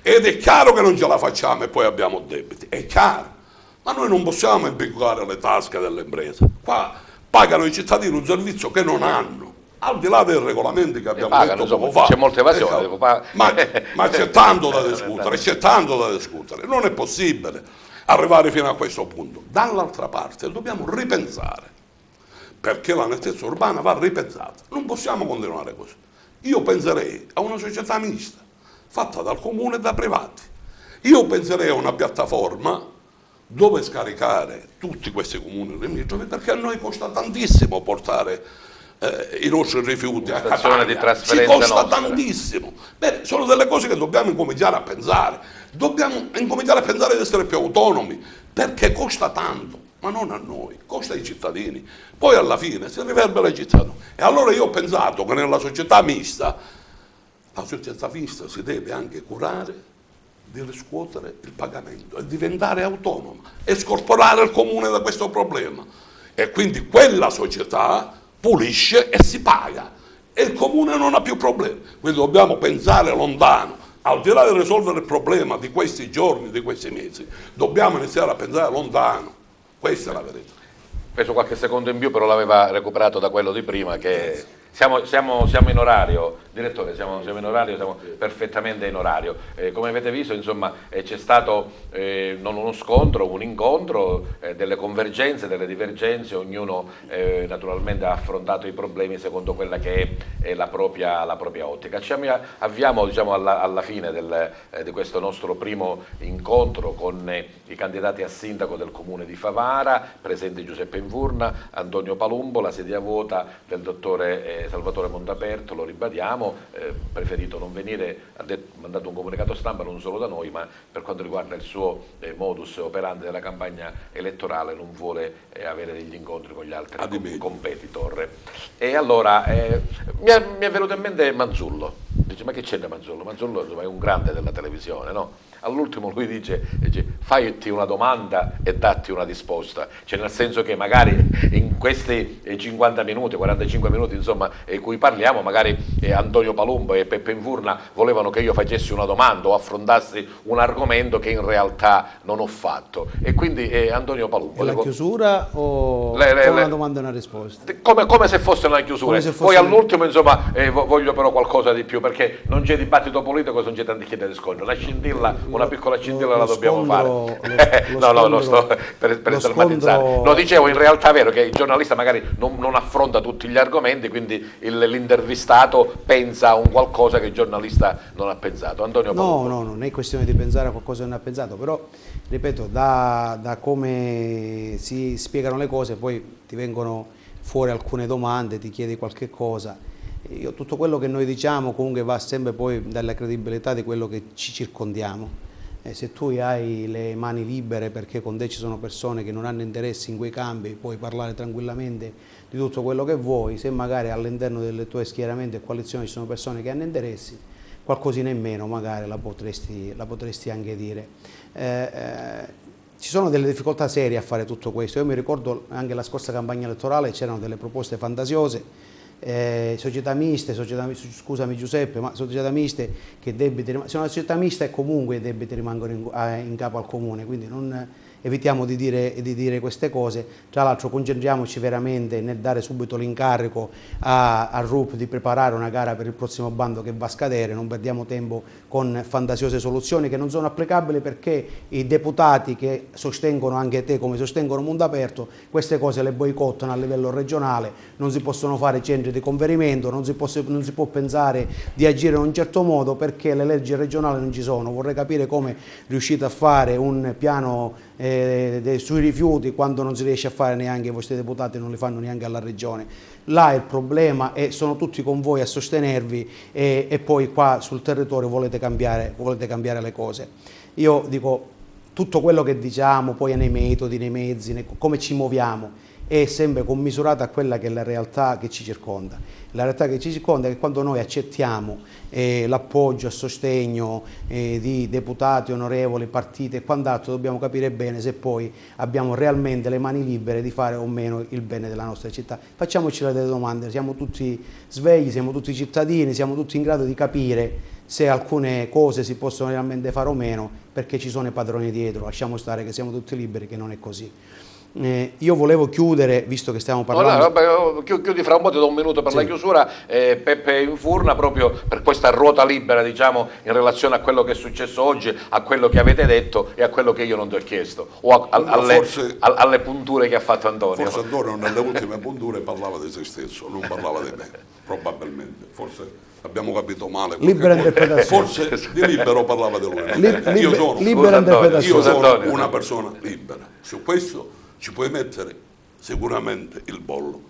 Ed è chiaro che non ce la facciamo e poi abbiamo debiti, è chiaro, ma noi non possiamo impiccare le tasche delle imprese. Qua pagano i cittadini un servizio che non hanno, al di là dei regolamenti che abbiamo detto poco fa. C'è molta evasione. Ma c'è tanto da discutere, non è possibile arrivare fino a questo punto. Dall'altra parte dobbiamo ripensare, perché la nettezza urbana va ripensata, non possiamo continuare così. Io penserei a una società mista, fatta dal comune e da privati. Io penserei a una piattaforma dove scaricare tutti questi comuni limitrofi, perché a noi costa tantissimo portare i nostri rifiuti a Catania, di trasferenza ci costa nostra. tantissimo. Beh, sono delle cose che dobbiamo incominciare a pensare, dobbiamo incominciare a pensare di essere più autonomi, perché costa tanto, ma non a noi, costa ai cittadini, poi alla fine si riverbera ai cittadini. E allora io ho pensato che nella società mista, la società mista si deve anche curare di riscuotere il pagamento e diventare autonoma e scorporare il comune da questo problema, e quindi quella società pulisce e si paga e il comune non ha più problemi. Quindi dobbiamo pensare lontano, al di là di risolvere il problema di questi giorni, di questi mesi, dobbiamo iniziare a pensare lontano. Questa è la verità. Preso qualche secondo in più, però l'aveva recuperato da quello di prima, che siamo in orario, direttore, siamo in orario, siamo perfettamente in orario. Come avete visto, insomma, c'è stato non uno scontro, un incontro, delle convergenze, delle divergenze, ognuno naturalmente ha affrontato i problemi secondo quella che è la propria ottica. Ci avviamo, diciamo, alla fine di questo nostro primo incontro con i candidati a sindaco del comune di Favara, presenti Giuseppe Invurna, Antonio Palumbo, la sedia vuota del dottore Salvatore Montaperto, lo ribadiamo, preferito non venire, ha mandato un comunicato stampa non solo da noi, ma per quanto riguarda il suo modus operandi della campagna elettorale non vuole avere degli incontri con gli altri competitor. E allora mi è venuto in mente Manzullo. Dice, ma che c'è da Manzullo? Manzullo, insomma, è un grande della televisione, no? All'ultimo lui dice fatti una domanda e datti una risposta, cioè nel senso che magari in questi 50 minuti, 45 minuti insomma, cui parliamo, magari Antonio Palumbo e Peppe Invurna volevano che io facessi una domanda o affrontassi un argomento che in realtà non ho fatto, e quindi Antonio Palumbo... È la chiusura o una domanda e una risposta? Come se fosse una chiusura, poi all'ultimo insomma voglio però qualcosa di più, perché non c'è dibattito politico, non c'è tanti chiede di scontro, una piccola scintilla la dobbiamo fare. No, sto per drammatizzare. No, dicevo, in realtà è vero che il giornalista magari non affronta tutti gli argomenti, quindi l'intervistato pensa a un qualcosa che il giornalista non ha pensato. Antonio Palumbo. No, non è questione di pensare a qualcosa che non ha pensato, però, ripeto, da come si spiegano le cose poi ti vengono fuori alcune domande, ti chiedi qualche cosa. Tutto quello che noi diciamo comunque va sempre poi dalla credibilità di quello che ci circondiamo. Se tu hai le mani libere perché con te ci sono persone che non hanno interessi in quei campi, puoi parlare tranquillamente di tutto quello che vuoi. Se magari all'interno delle tue schieramenti e coalizioni ci sono persone che hanno interessi, qualcosina in meno magari la potresti anche dire. Ci sono delle difficoltà serie a fare tutto questo. Io mi ricordo anche la scorsa campagna elettorale c'erano delle proposte fantasiose, società miste, scusami Giuseppe, ma società miste che debiti, se una società mista è comunque i debiti rimangono in capo al comune, quindi evitiamo di dire queste cose. Tra l'altro concentriamoci veramente nel dare subito l'incarico al RUP di preparare una gara per il prossimo bando che va a scadere, non perdiamo tempo con fantasiose soluzioni che non sono applicabili, perché i deputati che sostengono anche te come sostengono Mondo Aperto queste cose le boicottano a livello regionale. Non si possono fare centri di conferimento, non si può pensare di agire in un certo modo perché le leggi regionali non ci sono. Vorrei capire come riuscite a fare un piano sui rifiuti quando non si riesce a fare neanche, i vostri deputati non li fanno neanche alla regione. Là è il problema e sono tutti con voi a sostenervi, e poi qua sul territorio volete cambiare le cose. Io dico, tutto quello che diciamo poi è nei metodi, nei mezzi, come ci muoviamo, è sempre commisurata a quella che è la realtà che ci circonda. La realtà che ci circonda è che quando noi accettiamo l'appoggio, il sostegno di deputati, onorevoli, partiti e quant'altro, dobbiamo capire bene se poi abbiamo realmente le mani libere di fare o meno il bene della nostra città. Facciamoci delle domande, siamo tutti svegli, siamo tutti cittadini, siamo tutti in grado di capire se alcune cose si possono realmente fare o meno, perché ci sono i padroni dietro. Lasciamo stare che siamo tutti liberi, che non è così. Io volevo chiudere, visto che stiamo parlando... Vabbè, chiudi fra un po', ti do un minuto per la chiusura. Peppe Infurna, proprio per questa ruota libera, diciamo, in relazione a quello che è successo oggi, a quello che avete detto e a quello che io non ti ho chiesto, o alle punture che ha fatto Antonio. Forse Antonio nelle ultime punture parlava di se stesso, non parlava di me, probabilmente. Forse abbiamo capito male. Libera interpretazione. Forse di libero parlava di lui. Io sono una persona libera. Su questo ci puoi mettere sicuramente il bollo.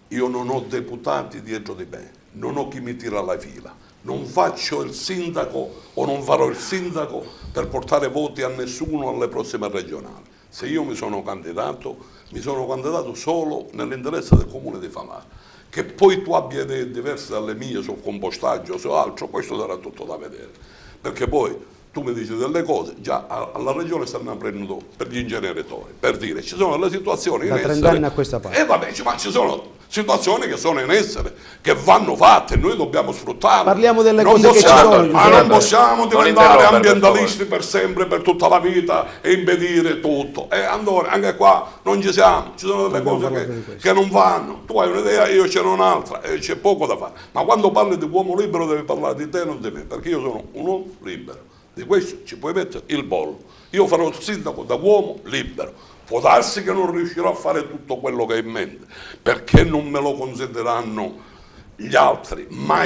Io non ho deputati dietro di me, non ho chi mi tira la fila, non faccio il sindaco o non farò il sindaco per portare voti a nessuno alle prossime regionali. Se io mi sono candidato solo nell'interesse del comune di Favara. Che poi tu abbia idee diverse dalle mie sul compostaggio o su altro, questo sarà tutto da vedere, perché poi tu mi dici delle cose, già alla regione stanno aprendo per gli inceneritori, per dire, ci sono delle situazioni in essere. Da 30 anni a questa parte. Vabbè, ma ci sono situazioni che sono in essere, che vanno fatte e noi dobbiamo sfruttarle. Parliamo delle cose che ci sono. Ma non possiamo diventare ambientalisti per sempre, per tutta la vita e impedire tutto. E allora, anche qua non ci siamo, ci sono delle cose che non vanno. Tu hai un'idea, io ce n'ho un'altra e c'è poco da fare. Ma quando parli di uomo libero devi parlare di te, non di me, perché io sono un uomo libero. Di questo ci puoi mettere il bollo. Io farò il sindaco da uomo libero. Può darsi che non riuscirò a fare tutto quello che ho in mente, perché non me lo consentiranno gli altri, ma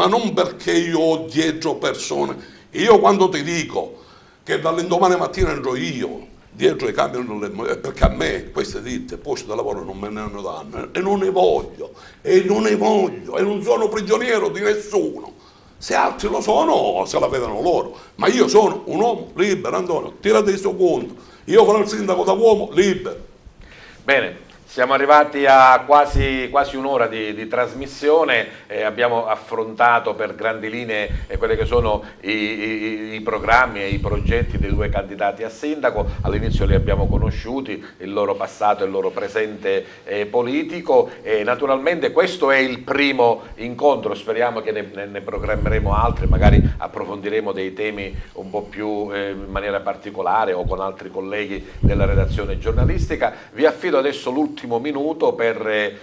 non perché io ho dietro persone. Io quando ti dico che dall'indomani mattina entro io, dietro i camion, perché a me queste ditte, posti di lavoro non me ne danno, e non ne voglio, e non sono prigioniero di nessuno. Se altri lo sono, se la vedono loro. Ma io sono un uomo libero, Antonio, tirati questo conto. Io farò il sindaco da uomo libero. Bene. Siamo arrivati a quasi un'ora di trasmissione, abbiamo affrontato per grandi linee quelli che sono i programmi e i progetti dei due candidati a sindaco. All'inizio li abbiamo conosciuti, il loro passato e il loro presente politico, e naturalmente questo è il primo incontro, speriamo che ne programmeremo altri, magari approfondiremo dei temi un po' più in maniera particolare o con altri colleghi della redazione giornalistica. Vi affido adesso l'ultimo minuto per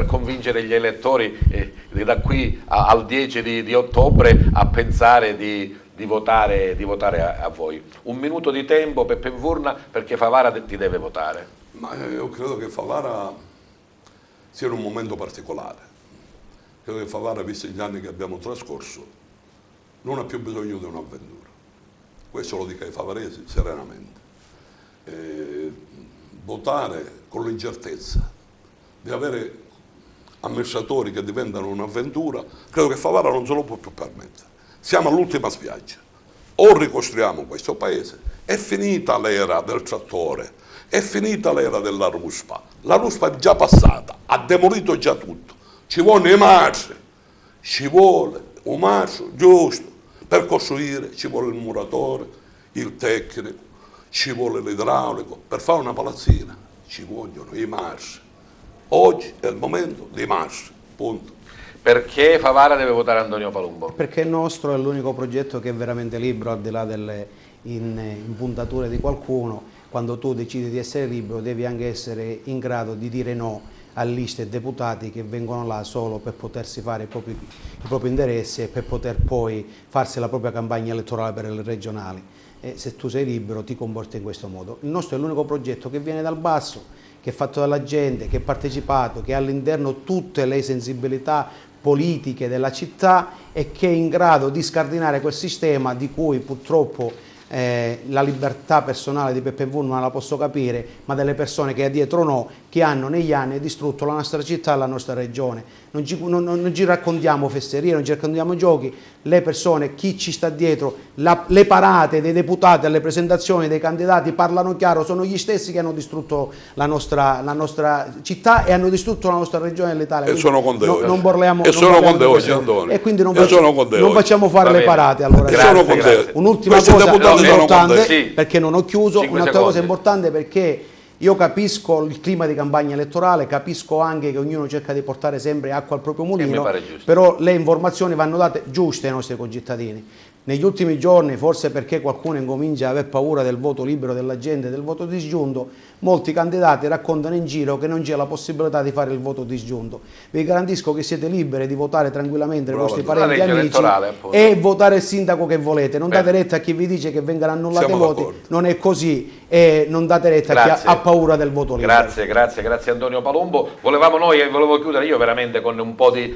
convincere gli elettori da qui al 10 di ottobre a pensare di votare a voi. Un minuto di tempo, Peppe Infurna, perché Favara ti deve votare. Ma io credo che Favara sia in un momento particolare. Credo che Favara, visto gli anni che abbiamo trascorso, non ha più bisogno di un'avventura. Questo lo dico ai favaresi serenamente. Votare con l'incertezza di avere amministratori che diventano un'avventura, credo che Favara non se lo può più permettere. Siamo all'ultima spiaggia. O ricostruiamo questo paese, è finita l'era del trattore, è finita l'era della ruspa. La ruspa è già passata, ha demolito già tutto. Ci vuole i marci, ci vuole un marcio giusto. Per costruire ci vuole il muratore, il tecnico, ci vuole l'idraulico. Per fare una palazzina ci vogliono i marci. Oggi è il momento dei marci, punto. Perché Favara deve votare Antonio Palumbo? Perché il nostro è l'unico progetto che è veramente libero, al di là delle impuntature di qualcuno. Quando tu decidi di essere libero devi anche essere in grado di dire no a liste e deputati che vengono là solo per potersi fare i propri interessi e per poter poi farsi la propria campagna elettorale per le regionali. E se tu sei libero ti comporti in questo modo. Il nostro è l'unico progetto che viene dal basso, che è fatto dalla gente, che è partecipato, che ha all'interno tutte le sensibilità politiche della città e che è in grado di scardinare quel sistema di cui purtroppo la libertà personale di Peppe Vulno non la posso capire, ma delle persone che dietro no, che hanno negli anni distrutto la nostra città e la nostra regione. Non ci raccontiamo fesserie, non ci raccontiamo giochi, le persone, chi ci sta dietro, le parate dei deputati alle presentazioni dei candidati parlano chiaro, sono gli stessi che hanno distrutto la nostra città e hanno distrutto la nostra regione e l'Italia. E sono con te oggi. Non borliamo, e sono con te oggi, Antonio. E quindi non facciamo fare le parate. Allora. Un'ultima cosa importante, perché non ho chiuso, un'altra cosa importante perché io capisco il clima di campagna elettorale, capisco anche che ognuno cerca di portare sempre acqua al proprio mulino, però le informazioni vanno date giuste ai nostri concittadini. Negli ultimi giorni, forse perché qualcuno incomincia ad aver paura del voto libero della gente, del voto disgiunto, molti candidati raccontano in giro che non c'è la possibilità di fare il voto disgiunto. Vi garantisco che siete liberi di votare tranquillamente i vostri parenti e amici e votare il sindaco che volete. Non date retta a chi vi dice che vengano annullati i voti, non è così, e non date retta a chi ha paura del voto libero. Grazie Antonio Palumbo. Volevo chiudere io veramente con un po' di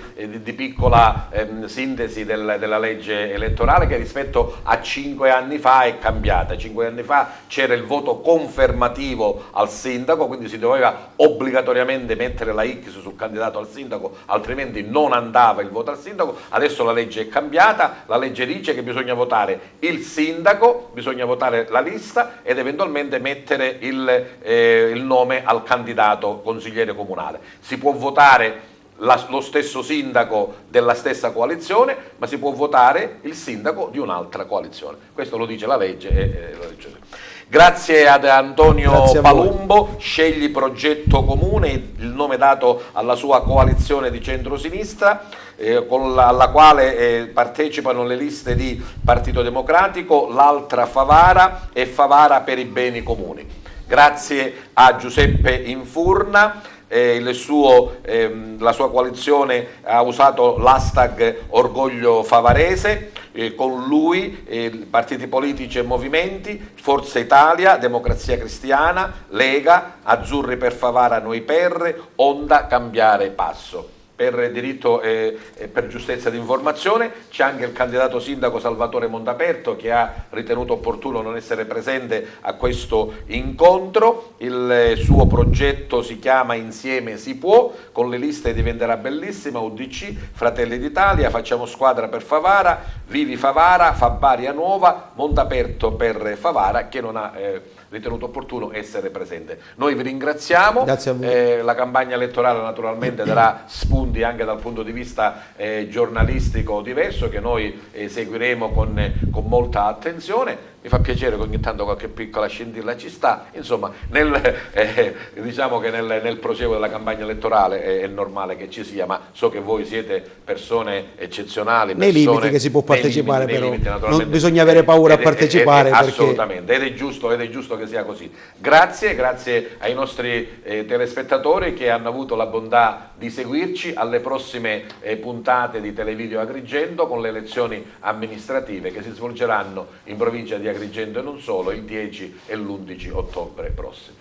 piccola sintesi della legge elettorale, che rispetto a 5 anni fa è cambiata. 5 anni fa c'era il voto confermativo al sindaco, quindi si doveva obbligatoriamente mettere la X sul candidato al sindaco, altrimenti non andava il voto al sindaco. Adesso la legge è cambiata, la legge dice che bisogna votare il sindaco, bisogna votare la lista ed eventualmente mettere il nome al candidato consigliere comunale. Si può votare lo stesso sindaco della stessa coalizione, ma si può votare il sindaco di un'altra coalizione. Questo lo dice la legge. Grazie ad Antonio Palumbo. Scegli Progetto Comune, il nome dato alla sua coalizione di centrosinistra, alla quale partecipano le liste di Partito Democratico, l'altra Favara e Favara per i beni comuni. Grazie a Giuseppe Infurna. La sua coalizione ha usato l'hashtag Orgoglio Favarese, con lui partiti politici e movimenti, Forza Italia, Democrazia Cristiana, Lega, Azzurri per Favara, Noi per, Onda Cambiare Passo. Per diritto e per giustezza di informazione c'è anche il candidato sindaco Salvatore Montaperto, che ha ritenuto opportuno non essere presente a questo incontro. Il suo progetto si chiama Insieme si può, con le liste diventerà bellissima: UDC, Fratelli d'Italia, Facciamo squadra per Favara, Vivi Favara, Fabaria Nuova, Montaperto per Favara, che non ha ritenuto opportuno essere presente. Noi vi ringraziamo. Grazie a voi. La campagna elettorale naturalmente darà spunti anche dal punto di vista giornalistico diverso, che noi seguiremo con molta attenzione. Mi fa piacere che ogni tanto qualche piccola scintilla ci sta. Insomma, diciamo che nel proseguo della campagna elettorale è normale che ci sia, ma so che voi siete persone eccezionali. Nei limiti che si può partecipare, però non bisogna avere paura a partecipare. Assolutamente, ed è giusto che sia così. Grazie ai nostri telespettatori che hanno avuto la bontà di seguirci. Alle prossime puntate di Televideo Agrigento, con le elezioni amministrative che si svolgeranno in provincia di Agrigento e non solo, il 10 e l'11 ottobre prossimi.